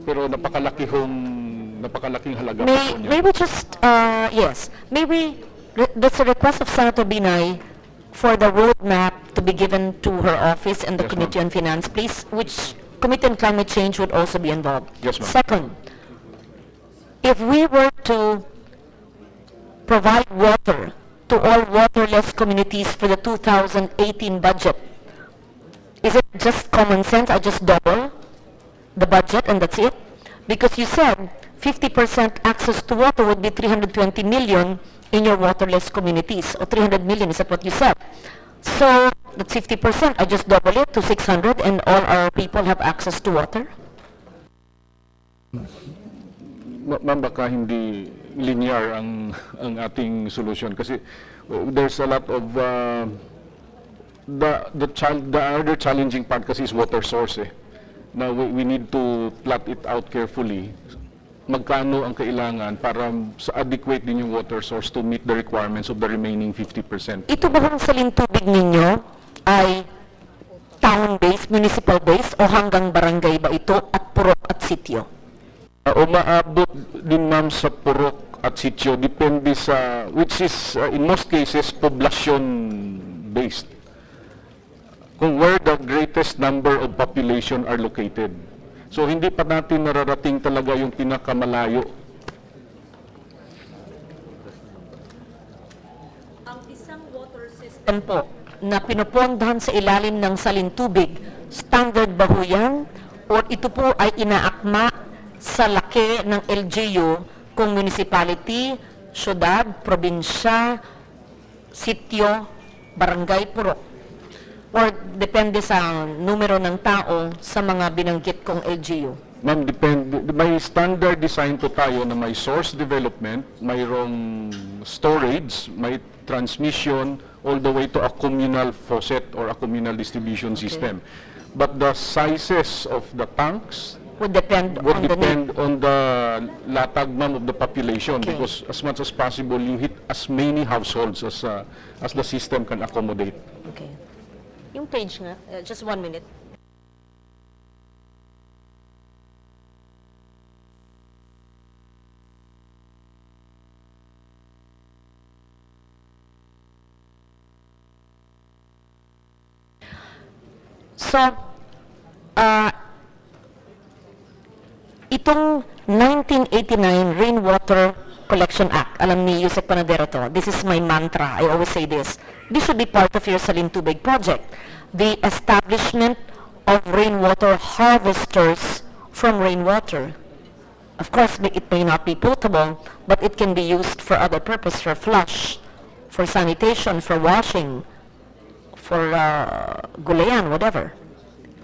Pero napakalaking halaga po niya. Maybe just, yes, maybe that's a request of Senator Binay for the roadmap to be given to her office and the Yes, Committee on Finance, please, which Committee on Climate Change would also be involved. Yes, ma'am. Second, if we were to provide water to all waterless communities for the 2018 budget, is it just common sense? I just double the budget and that's it? Because you said 50% access to water would be 320 million in your waterless communities, or 300 million, is that what you said? So, that's 50%, I just double it to 600 and all our people have access to water? Ma'am, baka hindi linear ang ating solution kasi there's a lot of the other challenging part kasi is water source eh. Now, we need to plot it out carefully. Magkano ang kailangan para adequate din yung water source to meet the requirements of the remaining 50%. Ito ba ang salintubig ninyo ay town-based, municipal-based, o hanggang barangay ba ito at purok at sityo? Umaabot din ma'am sa purok at sityo, depende sa, which is in most cases, population-based. Kung where the greatest number of population are located. So hindi pa natin nararating talaga yung pinakamalayo. Ang isang water system po na pinupondahan sa ilalim ng salintubig, standard ba ho yan? O ito po ay inaakma sa laki ng LGU kung municipality, syudad, probinsya, sityo, barangay, purok? Or depende sa numero ng tao sa mga binanggit kong LGU? Ma'am, depende. May standard design po tayo na may source development, mayroong storage, may transmission, all the way to a communal faucet or a communal distribution system. But the sizes of the tanks Would depend on the latag, ma'am, of the population because as much as possible, you hit as many households as the system can accommodate. Okay. Yung page nga, just 1 minute. So, itong 1989 Rainwater Collection Act, alam ni Yusek Panadero to, this is my mantra, I always say this should be part of your Salintubig project. The establishment of rainwater harvesters from rainwater. Of course, it may not be potable, but it can be used for other purpose, for flush, for sanitation, for washing, for gulayan, whatever.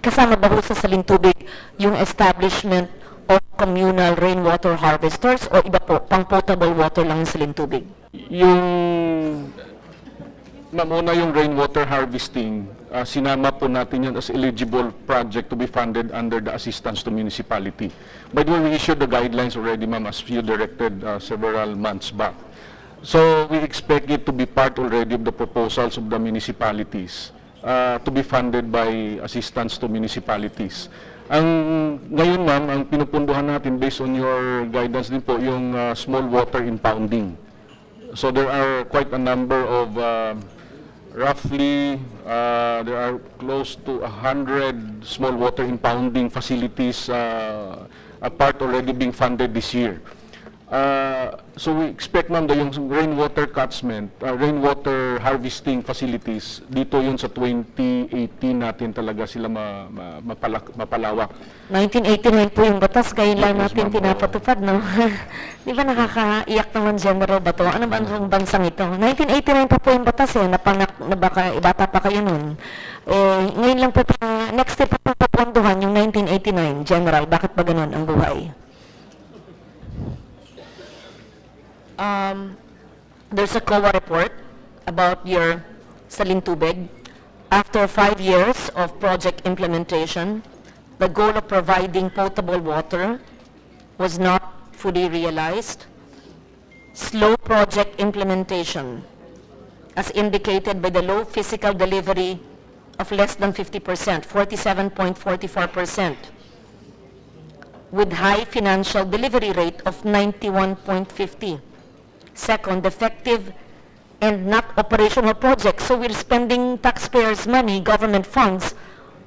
Kasama ba ho sa Salintubig yung establishment of communal rainwater harvesters o iba po, pang potable water lang sa Salintubig? Mamuna yung rainwater harvesting, sinama po natin yan as eligible project to be funded under the assistance to municipality. By the way, we issued the guidelines already, ma'am, as you directed several months back. So we expect it to be part already of the proposals of the municipalities to be funded by assistance to municipalities. Ngayon, ma'am, ang pinupunduhan natin based on your guidance din po yung small water impounding. So there are quite a number of roughly, there are close to 100 small water impounding facilities, a part already being funded this year. So we expect, ma'am, yung rainwater catchment, rainwater harvesting facilities, dito yun sa 2018 natin talaga sila mapalawak. 1989 po yung batas, ngayon lang Yes, natin ma'am. pinapatupad, no? Di ba nakakaiyak naman, General Bato? Ano ba ang bansang ito? 1989 pa po yung batas, eh, na baka ibata pa kayo nun. Ngayon lang po, next step po papunduhan yung 1989, General. Bakit ba ganun ang buhay? There's a COA report about your Salintubig. After 5 years of project implementation, the goal of providing potable water was not fully realized. Slow project implementation, as indicated by the low physical delivery of less than 50%, 47.44%, with high financial delivery rate of 91.50%. Second, effective and not operational projects. So we're spending taxpayers' money, government funds,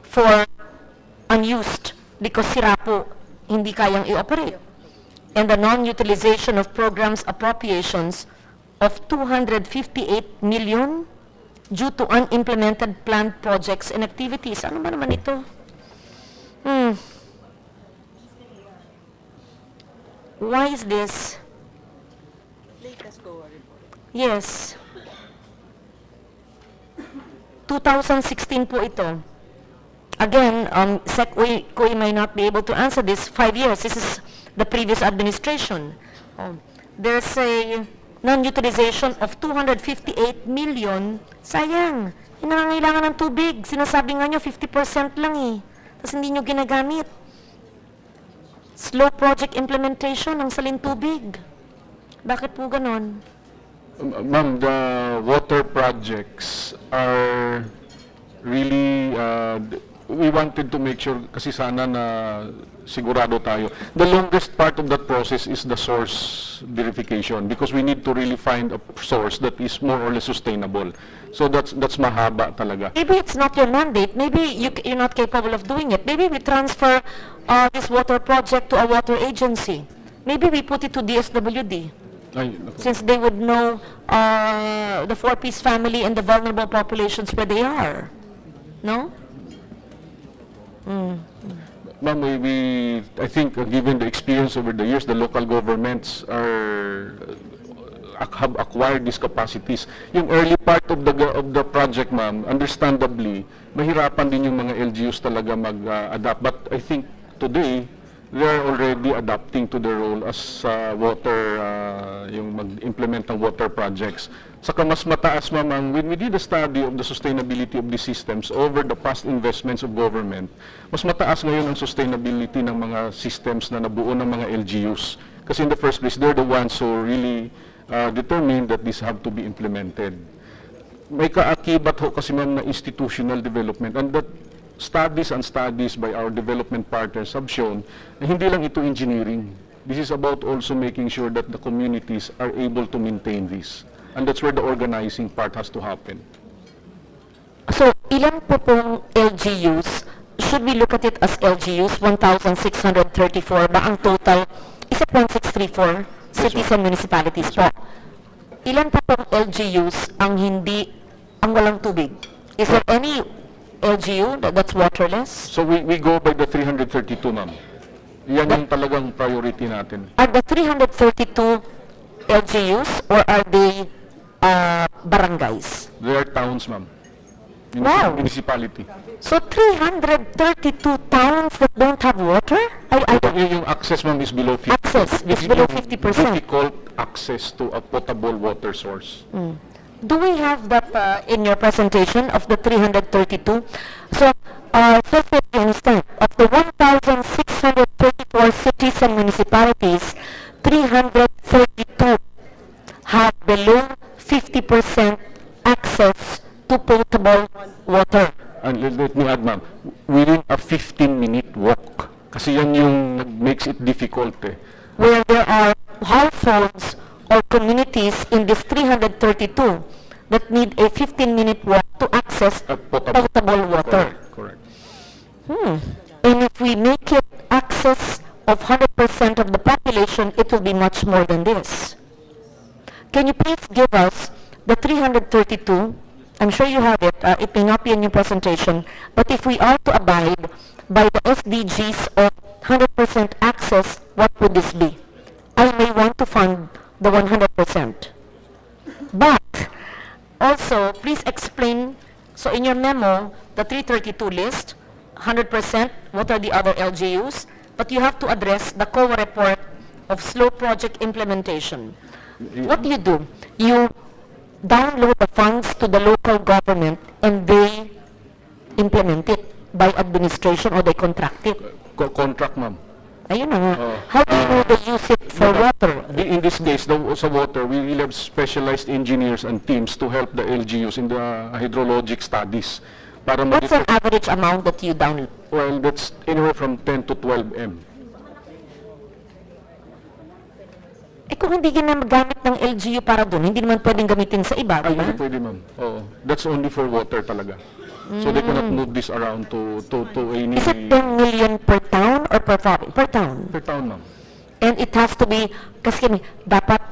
for unused because sira po, hindi kayang i-operate. And the non-utilization of programs appropriations of 258 million due to unimplemented planned projects and activities. Ano ba naman ito? Why is this? Yes. 2016 po ito. Again, Sec Uy may not be able to answer this. 5 years. This is the previous administration. There's a non-utilization of 258 million. Sayang. Hinangangailangan ng tubig. Sinasabi nga nyo, 50% lang eh. Tapos hindi nyo ginagamit. Slow project implementation ng Salintubig. Bakit po ganon? Ma'am, the water projects are really, we wanted to make sure, kasi sana na sigurado tayo. The longest part of that process is the source verification because we need to really find a source that is more or less sustainable. So that's mahaba talaga. Maybe it's not your mandate. Maybe you're not capable of doing it. Maybe we transfer this water project to a water agency. Maybe we put it to DSWD. Since they would know the four-piece family and the vulnerable populations where they are. No? Ma'am, I think given the experience over the years, the local governments have acquired these capacities. Yung early part of the project, ma'am, understandably, mahirapan din yung mga LGUs talaga mag-adapt. But I think today, they're already adapting to the role as yung mag-implement ng water projects. Saka mas mataas, ma'am, when we did a study of the sustainability of these systems over the past investments of government, mas mataas ngayon ang sustainability ng mga systems na nabuo ng mga LGUs. Kasi in the first place, they're the ones who really determined that these have to be implemented. May kaakibat ho kasi, ma'am, na institutional development, and that studies and studies by our development partners have shown na hindi lang ito engineering. This is about also making sure that the communities are able to maintain this. And that's where the organizing part has to happen. So, ilan po pong LGUs? Should we look at it as LGUs? 1,634 ba ang total? Is it 1,634 cities and municipalities po? Ilan po pong LGUs ang walang tubig? Is there any LGU that's waterless? So we go by the 332, ma'am. Yan yung talagang priority natin. Are the 332 LGUs or are they barangays? They are towns, ma'am. Wow. Municipality. So 332 towns that don't have water? Yung access, ma'am, is below 50%. Access is below 50%. Difficult access to a potable water source. Do we have that in your presentation of the 332? So, first we understand, of the 1,634 cities and municipalities, 332 have below 50% access to potable water. And let me add, ma'am, within a 15-minute walk. Kasi yan yung makes it difficult eh. Where there are households or communities in this 332 that need a 15-minute walk to access potable water. Correct. And if we make it access of 100% of the population, it will be much more than this. Can you please give us the 332? I'm sure you have it. It may not be in your presentation, but if we are to abide by the SDGs of 100% access, what would this be? I may want to fund the 100%. But also, please explain, so in your memo, the 332 list, 100%, what are the other LGUs? But you have to address the COA report of slow project implementation. What do? You download the funds to the local government and they implement it by administration or they contract it. Contract, ma'am. Ayun na nga. How do you know they use it for water? In this case, sa water, we will have specialized engineers and teams to help the LGUs in the hydrologic studies. Para What's an average amount that you download? Well, that's anywhere from 10 to 12 M. Eh kung hindi ginagamit ng LGU para doon, hindi naman pwedeng gamitin sa iba, Ay, di ba? hindi pwede, ma'am. Oo. That's only for water talaga. So they cannot move this around to any... Is it 10 million per town or per town? Per town. Per town, ma'am. And it has to be, kasi dapat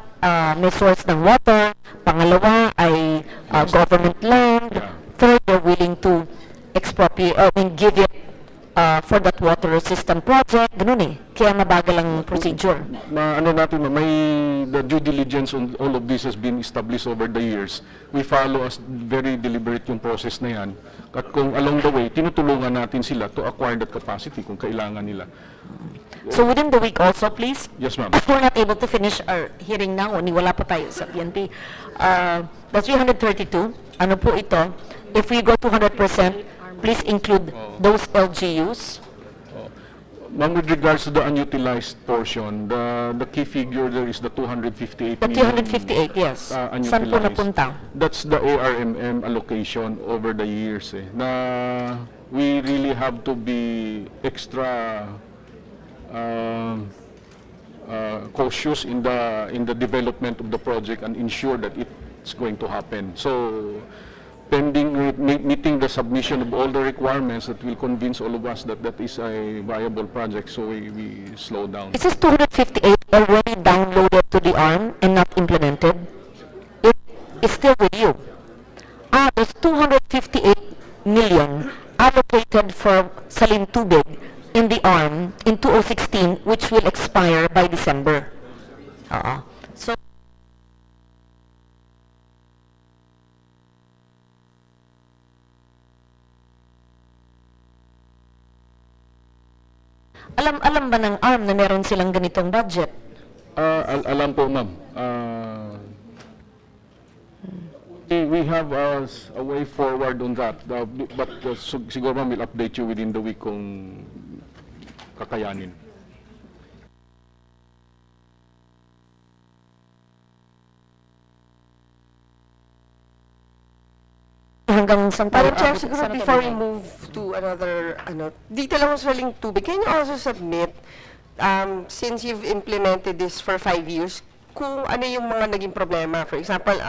may source ng water, pangalawa ay government land, third, they're willing to expropriate, give it for that water system project, ganun eh. Kaya mabagal ang procedure. Ano natin, the due diligence on all of this has been established over the years. We follow as very deliberate yung process na yan. At kung along the way, tinutulungan natin sila to acquire that capacity kung kailangan nila. So within the week also, please? Yes, ma'am. If we're not able to finish our hearing now, wala pa tayo sa PNP, the 332, ano po ito? If we go to 100%, please include those LGUs. Ma'am, with regards to the unutilized portion, the key figure there is the 258 The million. 258, yes. Saan po Unutilized. napunta? That's the ARMM allocation over the years. Na we really have to be extra cautious in the development of the project and ensure that it's going to happen. So, pending meeting the submission of all the requirements that will convince all of us that that is a viable project, so we slow down. Is this 258 already downloaded to the ARM and not implemented? It is still with you. There's 258 million allocated for Salintubig in the ARM in 2016, which will expire by December. So, alam ba ng ARM na meron silang ganitong budget? Alam po, ma'am. We have a way forward on that, but siguro, ma'am, we'll update you within the week kung kakayanin. Hanggang saan tayo? Madam Chair, siguro before we move to another, dito lang sa Salintubig, can you also submit, since you've implemented this for 5 years, kung ano yung mga naging problema? For example,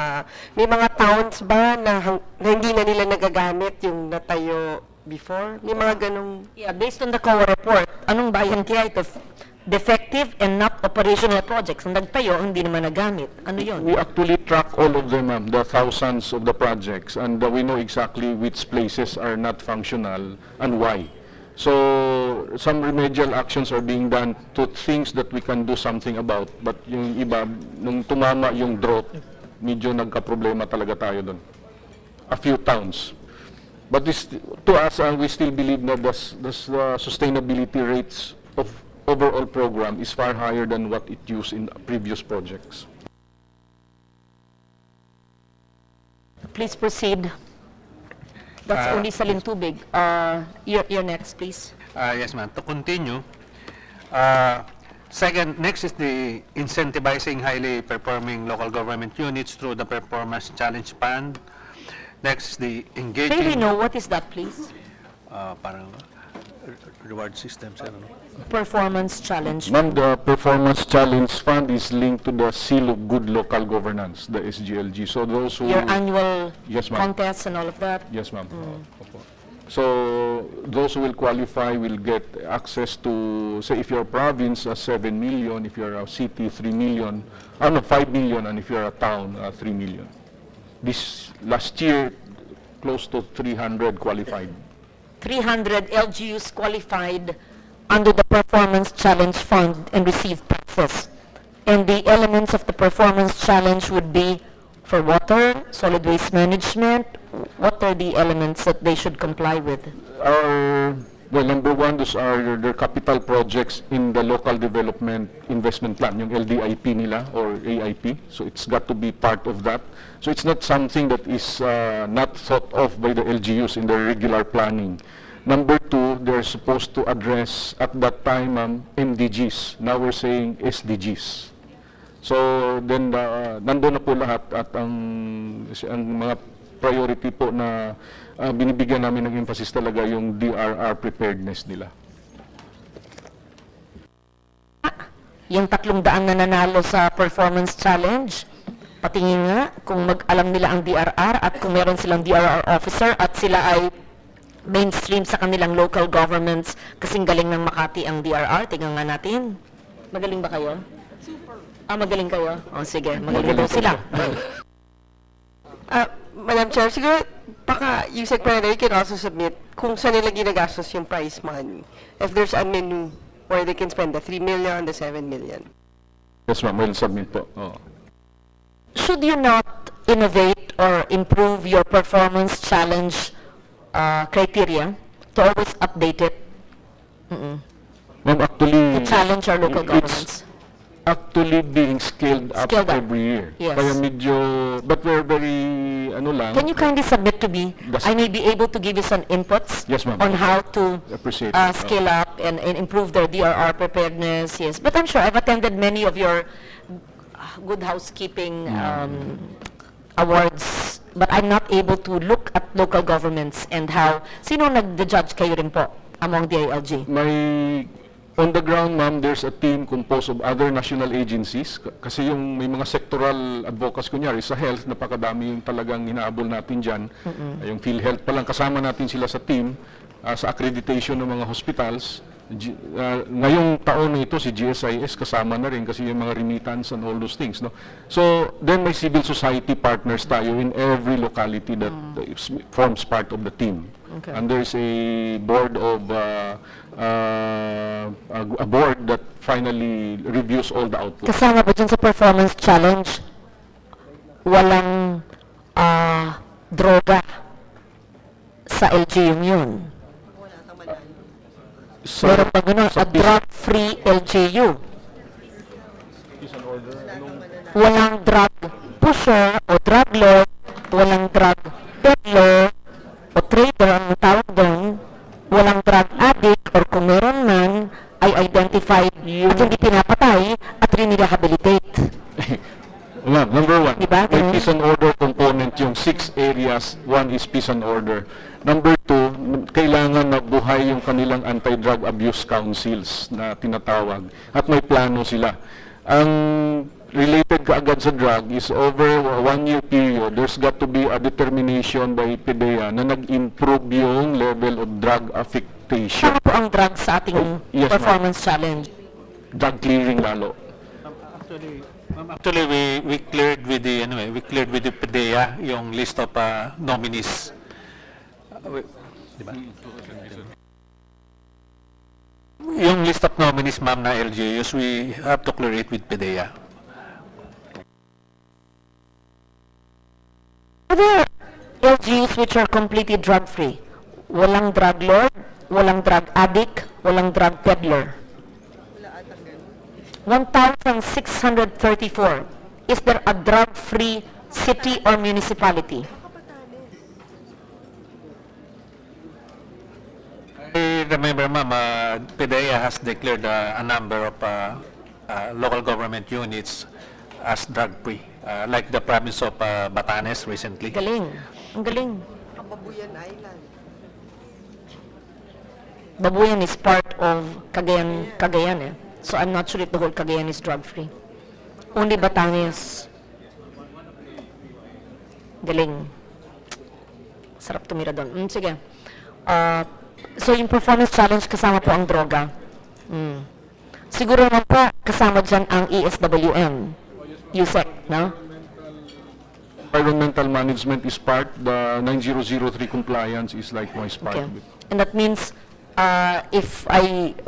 may mga towns ba na hindi na nila nagagamit yung natayo before? May mga ganong... Yeah, based on the COA report, anong bayan kaya ito? Defective and not operational projects. Ang nagtayo, hindi naman nagamit. Ano yun? We actually track all of them, ma'am, the thousands of the projects, and we know exactly which places are not functional and why. So, some remedial actions are being done to things that we can do something about. But yung iba, nung tumama yung drought, medyo nagka-problema talaga tayo doon. A few towns. But this, to us, we still believe that the sustainability rates of overall program is far higher than what it used in previous projects. Please proceed. That's only Salintubig. You're next, please. Yes, ma'am. To continue, second, next is the incentivizing highly performing local government units through the Performance Challenge Fund. Next is the engaging... May we know what is that, please? Parang reward systems, I don't know. Performance Challenge. Ma'am, the Performance Challenge Fund is linked to the Seal of Good Local Governance, the SGLG. So those who... Your annual Yes, ma'am. contests and all of that? Yes, ma'am. So those who will qualify will get access to, say, if you're a province, 7 million, if you're a city, 3 million, 5 million, and if you're a town, 3 million. This last year, close to 300 qualified. 300 LGUs qualified under the Performance Challenge Fund and received prizes. And the elements of the Performance Challenge would be for water, solid waste management. What are the elements that they should comply with? Well, number one, those are their capital projects in the local development investment plan, yung LDIP nila or AIP. So it's got to be part of that. So it's not something that is not thought of by the LGUs in their regular planning. Number two, they're supposed to address at that time MDGs. Now we're saying SDGs. So then nandun na po lahat at ang mga priority po na binibigyan namin ng emphasis talaga yung DRR preparedness nila. Yung 300 na nanalo sa Performance Challenge, patingin nga kung alam nila ang DRR at kung meron silang DRR officer at sila ay mainstream sa kanilang local governments kasing galing ng Makati ang DRR. Tingnan nga natin. Magaling ba kayo? Magaling kayo? O sige, magaling daw sila. Madam Chair, siguro baka yung Secretary can also submit kung saan nila ginagastos yung prize money. If there's a menu where they can spend the 3 million, the 7 million. Yes, ma'am. We'll submit po. Oh. Should you not innovate or improve your Performance Challenge criteria to always update it? Ma'am, actually, To challenge our local governments. actually being scaled up every year. Yes. Kaya medyo, but we're very, lang. Can you kindly submit to me? I may be able to give you some inputs Yes, ma'am. on how to Appreciate it. scale up and improve their DRR preparedness. Yes, but I'm sure I've attended many of your good housekeeping awards, but I'm not able to look at local governments and how, sino nag-judge kayo rin po among the ILG? On the ground, ma'am, there's a team composed of other national agencies. Kasi yung may mga sectoral advocacy, kunyari, sa health, napakadami yung talagang inaabol natin dyan. Yung PhilHealth pa lang, kasama natin sila sa team, sa accreditation ng mga hospitals. Ngayong taon na ito, si GSIS kasama na rin kasi yung mga remittance and all those things. No? So, then may civil society partners tayo in every locality that forms part of the team. Okay. And there's a board of a board that finally reviews all the output. Kasama ba dyan sa Performance Challenge, walang droga sa LGU yun? Meron pa gano'n, a drug-free LGU. Walang drug pusher o drug lord, walang drug peddler o trader ang tawag doon, walang drug addict or kung meron man ay identified at hindi pinapatay at rinirehabilitate. Well, number one, Diba? may peace and order component yung 6 areas. One is peace and order. Number two, kailangan na buhay yung kanilang anti-drug abuse councils na tinatawag at may plano sila. Ang related kaagad sa drug is over a 1-year period, there's got to be a determination by PDEA na nag-improve yung level of drug affectation. Ano po ang drug sa ating Yes, ma'am. Performance Challenge? Drug clearing lalo. Actually, we cleared with the PDEA yung list of nominees. Diba? Yung list of nominees, ma'am, na LGUs, we have to clear it with PDEA. Are there LGUs which are completely drug-free? Walang drug lord, walang drug addict, walang drug peddler. 1,634. Is there a drug-free city or municipality? I remember, ma'am, PDEA has declared a number of local government units as drug-free, like the province of Batanes recently. Galing. Ang galing. Babuyan Island. Babuyan is part of Cagayan eh. So I'm not sure if the whole Cagayan is drug-free. Only Batanes. Galing. Sarap tumira doon. Sige. So yung performance challenge kasama po ang droga. Siguro naman po kasama dyan ang ESWM, USEC, no? Environmental management is part, the 9003 compliance is likewise part Okay. of it. And that means if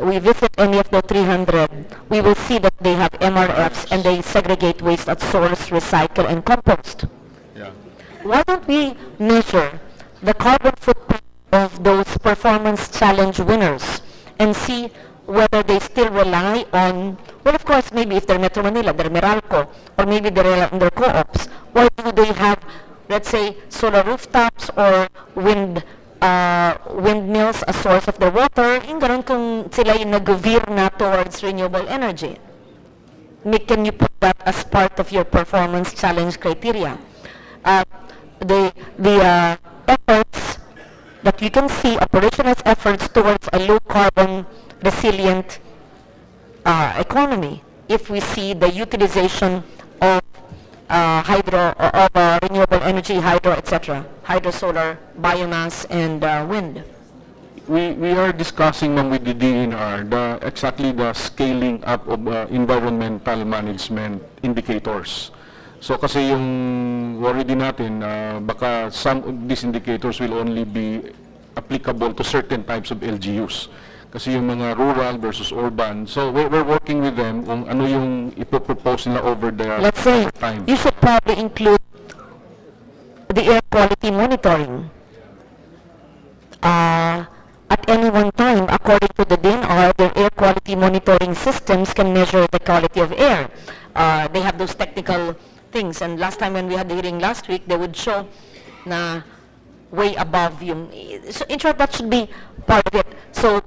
we visit any of the 300, we will see that they have MRFs and they segregate waste at source, recycle, and compost. Yeah. Why don't we measure the carbon footprint of those performance challenge winners and see whether they still rely on, well, of course, maybe if they're Metro Manila, they're Meralco, or maybe they're in their co-ops, or do they have, let's say, solar rooftops or windmills as source of their water, yung ganun kung sila yung nag-veer na towards renewable energy. Can you put that as part of your performance challenge criteria? The efforts that you can see, operational efforts towards a low carbon resilient economy, if we see the utilization of renewable energy, hydro, etc., hydro, solar, biomass, and wind. We are discussing with the DNR exactly the scaling up of environmental management indicators. So kasi yung worry din natin, baka some of these indicators will only be applicable to certain types of LGUs. Kasi yung mga rural versus urban. So we're working with them kung ano yung ipopropose nila over the Let's say, time. you should probably include the air quality monitoring. At any one time, according to the DNR, their air quality monitoring systems can measure the quality of air. They have those technical things. And last time when we had the hearing last week, they would show na way above yung... So in short, that should be part of it. So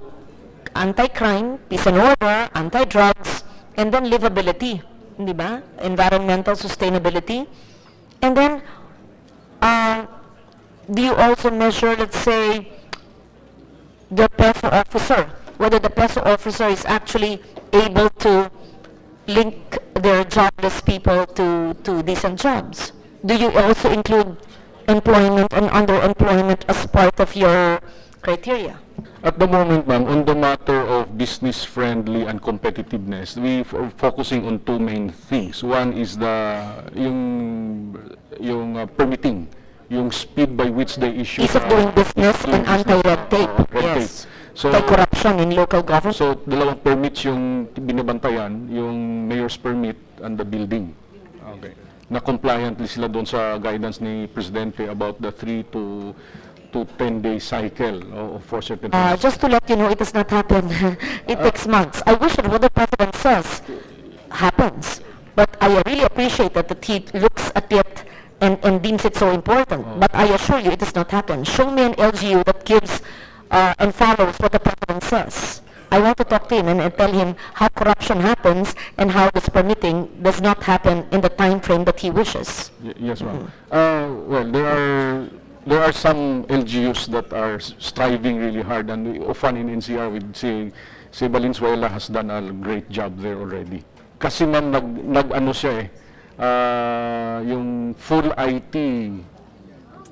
anti-crime, peace and order, anti-drugs, and then livability, di ba? Environmental sustainability. And then, do you also measure, let's say, the PESO officer, whether the PESO officer is actually able to link their jobless people to decent jobs? Do you also include employment and underemployment as part of your criteria? At the moment, ma'am, on the matter of business-friendly and competitiveness, we are focusing on two main things. One is yung permitting, yung speed by which they issue. Ease of doing business and anti-red tape. Yes. So, Anti-corruption in local government. So, dalawang permits yung binabantayan, yung mayor's permit and the building. Okay. Na compliant sila doon sa guidance ni Presidente about the 3 to 10-day cycle for certain things. Just to let you know, it does not happen. It takes months. I wish that what the President says happens. But I really appreciate that he looks at it and deems it so important. But I assure you, it does not happen. Show me an LGU that gives and follows what the President says. I want to talk to him and tell him how corruption happens and how this permitting does not happen in the time frame that he wishes. Yes, ma'am. Well, there are some LGUs that are striving really hard, and we often in NCR we'd say Valenzuela has done a great job there already. Kasi ma'am, nag-ano siya yung full IT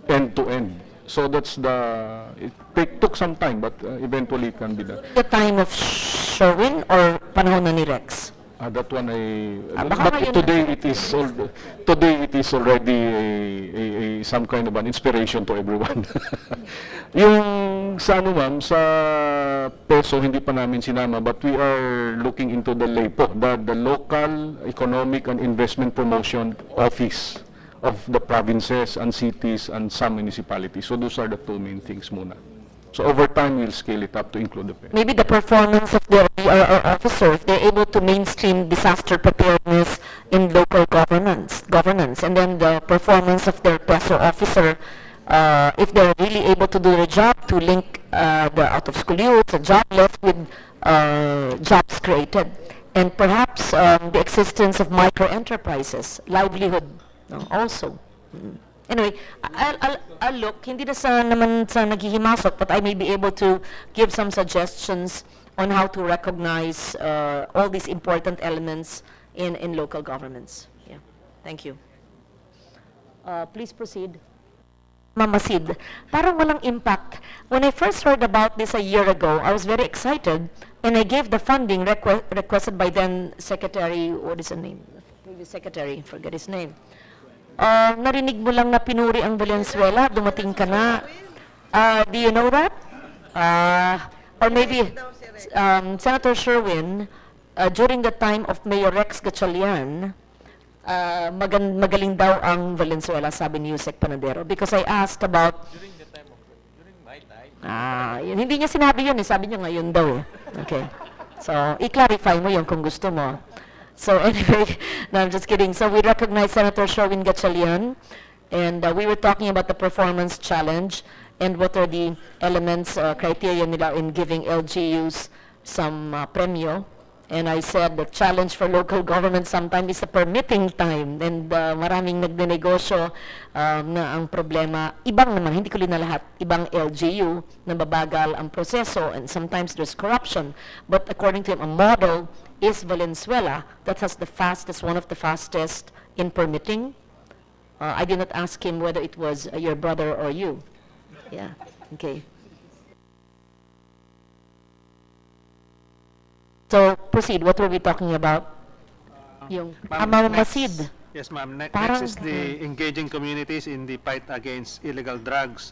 end-to-end. So that's it took some time, but eventually it can be done. The time of Sherwin or panahon na ni Rex? That one baka but ngayon today it is already some kind of an inspiration to everyone. Yung sa ano ma'am, sa PESO hindi pa namin sinama, but we are looking into the LEPO, the Local Economic and Investment Promotion Office of the provinces and cities and some municipalities. So those are the two main things muna. So over time, we'll scale it up to include the PESO. Maybe the performance of the officer, if they're able to mainstream disaster preparedness in local governance, and then the performance of their PESO officer, if they're really able to do the job to link the out-of-school youth, the jobless with jobs created, and perhaps the existence of micro-enterprises, livelihood also. Anyway, I'll look. Hindi na naman sa naghihimasok, but I may be able to give some suggestions on how to recognize all these important elements in local governments. Yeah. Thank you. Please proceed. Mamasid, parang walang impact When I first heard about this a year ago, I was very excited, and I gave the funding requested by then Secretary, what is the name? Previous Secretary, forget his name. Narinig mo lang na pinuri ang Valenzuela, dumating ka na. Do you know that? Or maybe Senator Sherwin, during the time of Mayor Rex Gatchalian, magaling daw ang Valenzuela, sabi ni Yusek Panadero. Because I asked about... During my time. Hindi niya sinabi yun, sabi niya ngayon daw. Okay. So, i-clarify mo yun kung gusto mo. So anyway, no, I'm just kidding. So we recognize Senator Sherwin Gatchalian, and we were talking about the performance challenge and what are the elements, criteria nila in giving LGUs some premyo. And I said the challenge for local government sometimes is the permitting time, and maraming nagdenegosyo na ang problema. Ibang naman, hindi ko na lahat, ibang LGU na babagal ang proseso, and sometimes there's corruption. But according to him, a model is Valenzuela that has the fastest, one of the fastest in permitting. I did not ask him whether it was your brother or you. Yeah, okay. So, proceed. What were we talking about? Yung Amamasid. Yes, ma'am. Parang- Next is the engaging communities in the fight against illegal drugs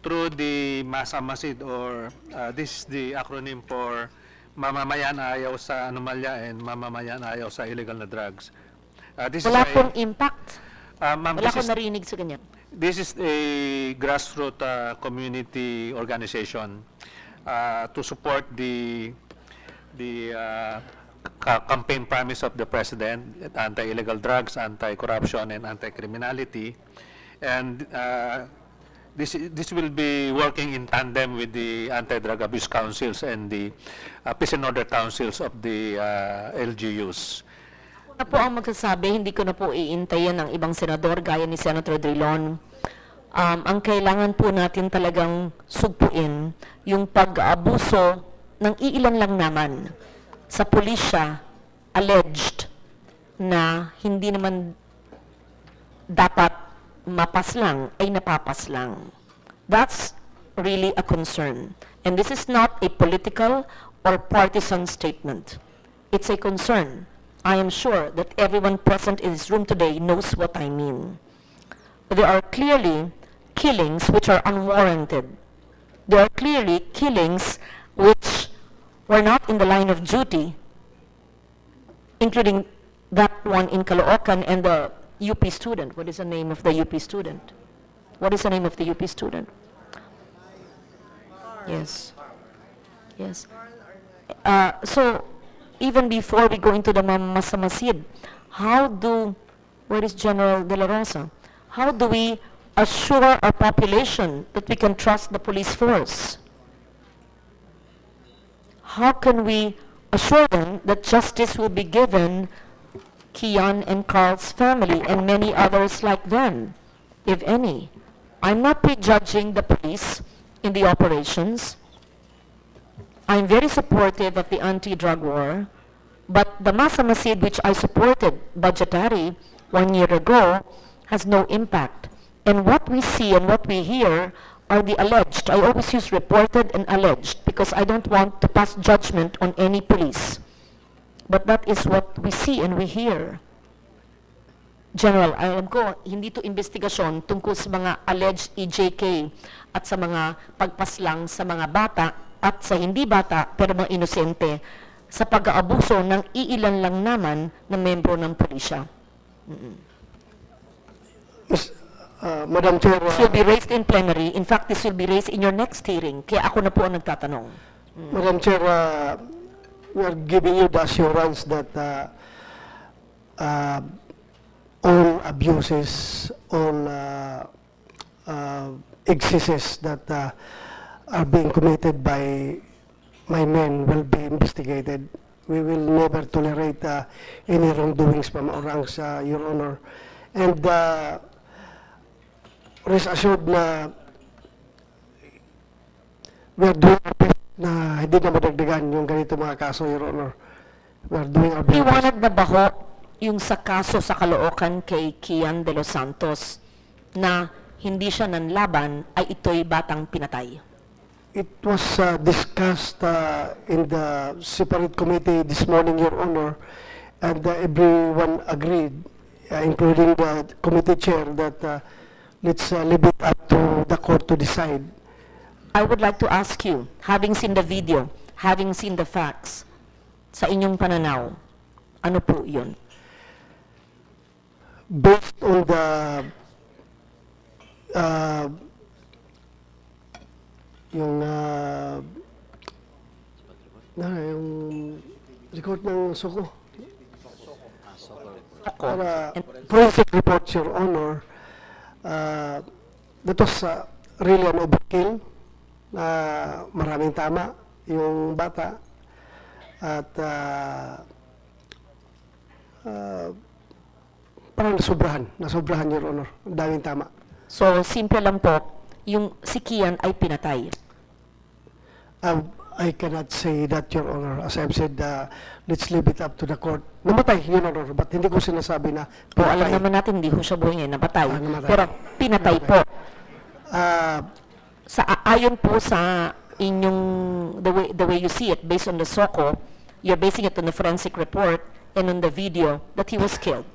through the Masamasid, or this is the acronym for Mamamayan Ayaw sa Anomalya and Mamamayan Ayaw sa Illegal na Drugs. This Wala is a, pong impact. ma'am, Wala this akong is- narinig sa ganyan. This is a grassroots community organization to support the campaign promise of the President, anti-illegal drugs, anti-corruption, and anti-criminality. And this will be working in tandem with the anti-drug abuse councils and the peace and order councils of the LGUs. Na po ang magsasabi, hindi ko na po iintayin ng ibang senador gaya ni Senator Drilon. Ang kailangan po natin talagang sugpuin yung pag-aabuso ng iilan lang naman sa pulisya alleged na hindi naman dapat mapaslang ay napapaslang. That's really a concern. And this is not a political or partisan statement. It's a concern. I am sure that everyone present in this room today knows what I mean. There are clearly killings which are unwarranted. There are clearly killings which were not in the line of duty, including that one in Caloocan and the UP student. What is the name of the UP student? What is the name of the UP student? Yes. Yes. So, even before we go into the Masamasid, where is General De La Rosa? How do we assure our population that we can trust the police force? How can we assure them that justice will be given Kian and Carl's family and many others like them, if any? I'm not prejudging the police in the operations. I'm very supportive of the anti-drug war, but the Masamasid, which I supported budgetary 1 year ago, has no impact. And what we see and what we hear are the alleged. I always use reported and alleged because I don't want to pass judgment on any police. But that is what we see and we hear. General, alam ko, hindi to investigasyon tungkol sa mga alleged EJK at sa mga pagpaslang sa mga bata at sa hindi bata pero mga inosente sa pag-aabuso ng iilan lang naman na membro ng pulisya. Madam Chair, This will be raised in plenary. In fact, this will be raised in your next hearing. Kaya ako na po ang nagtatanong. Madam Chair, we are giving you the assurance that all abuses, all excesses that are being committed by my men will be investigated. We will never tolerate any wrongdoings from our ranks, Your Honor. And rest assured na we are doing our best na hindi na madagdagan yung ganito mga kaso, Your Honor. We are doing our best. Liwanag na ba ho yung sa kaso sa Caloocan kay Kian de los Santos na hindi siya nanlaban ay ito'y batang pinatay? it was discussed in the separate committee this morning, Your Honor, and everyone agreed, including the committee chair, that let's leave it up to the court to decide. I would like to ask you, having seen the video, having seen the facts, sa inyong pananaw, ano po yun? Based on the yung record ng Soko. Para forensic report, Your Honor, that was really an overkill. Maraming tama yung bata at parang nasobrahan, Your Honor. Ang daming tama. So, simple lang po, yung si Kian ay pinatay. I cannot say that, Your Honor. As I've said, let's leave it up to the court. Namatay, Your Honor, but hindi ko sinasabi na Po, alam naman natin, hindi ho siya buhay ngayon, nabatay. namatay. Pero pinatay po. Uh, Ayon po sa inyong, the way you see it, based on the SOCO, you're basing it on the forensic report and on the video that he was killed.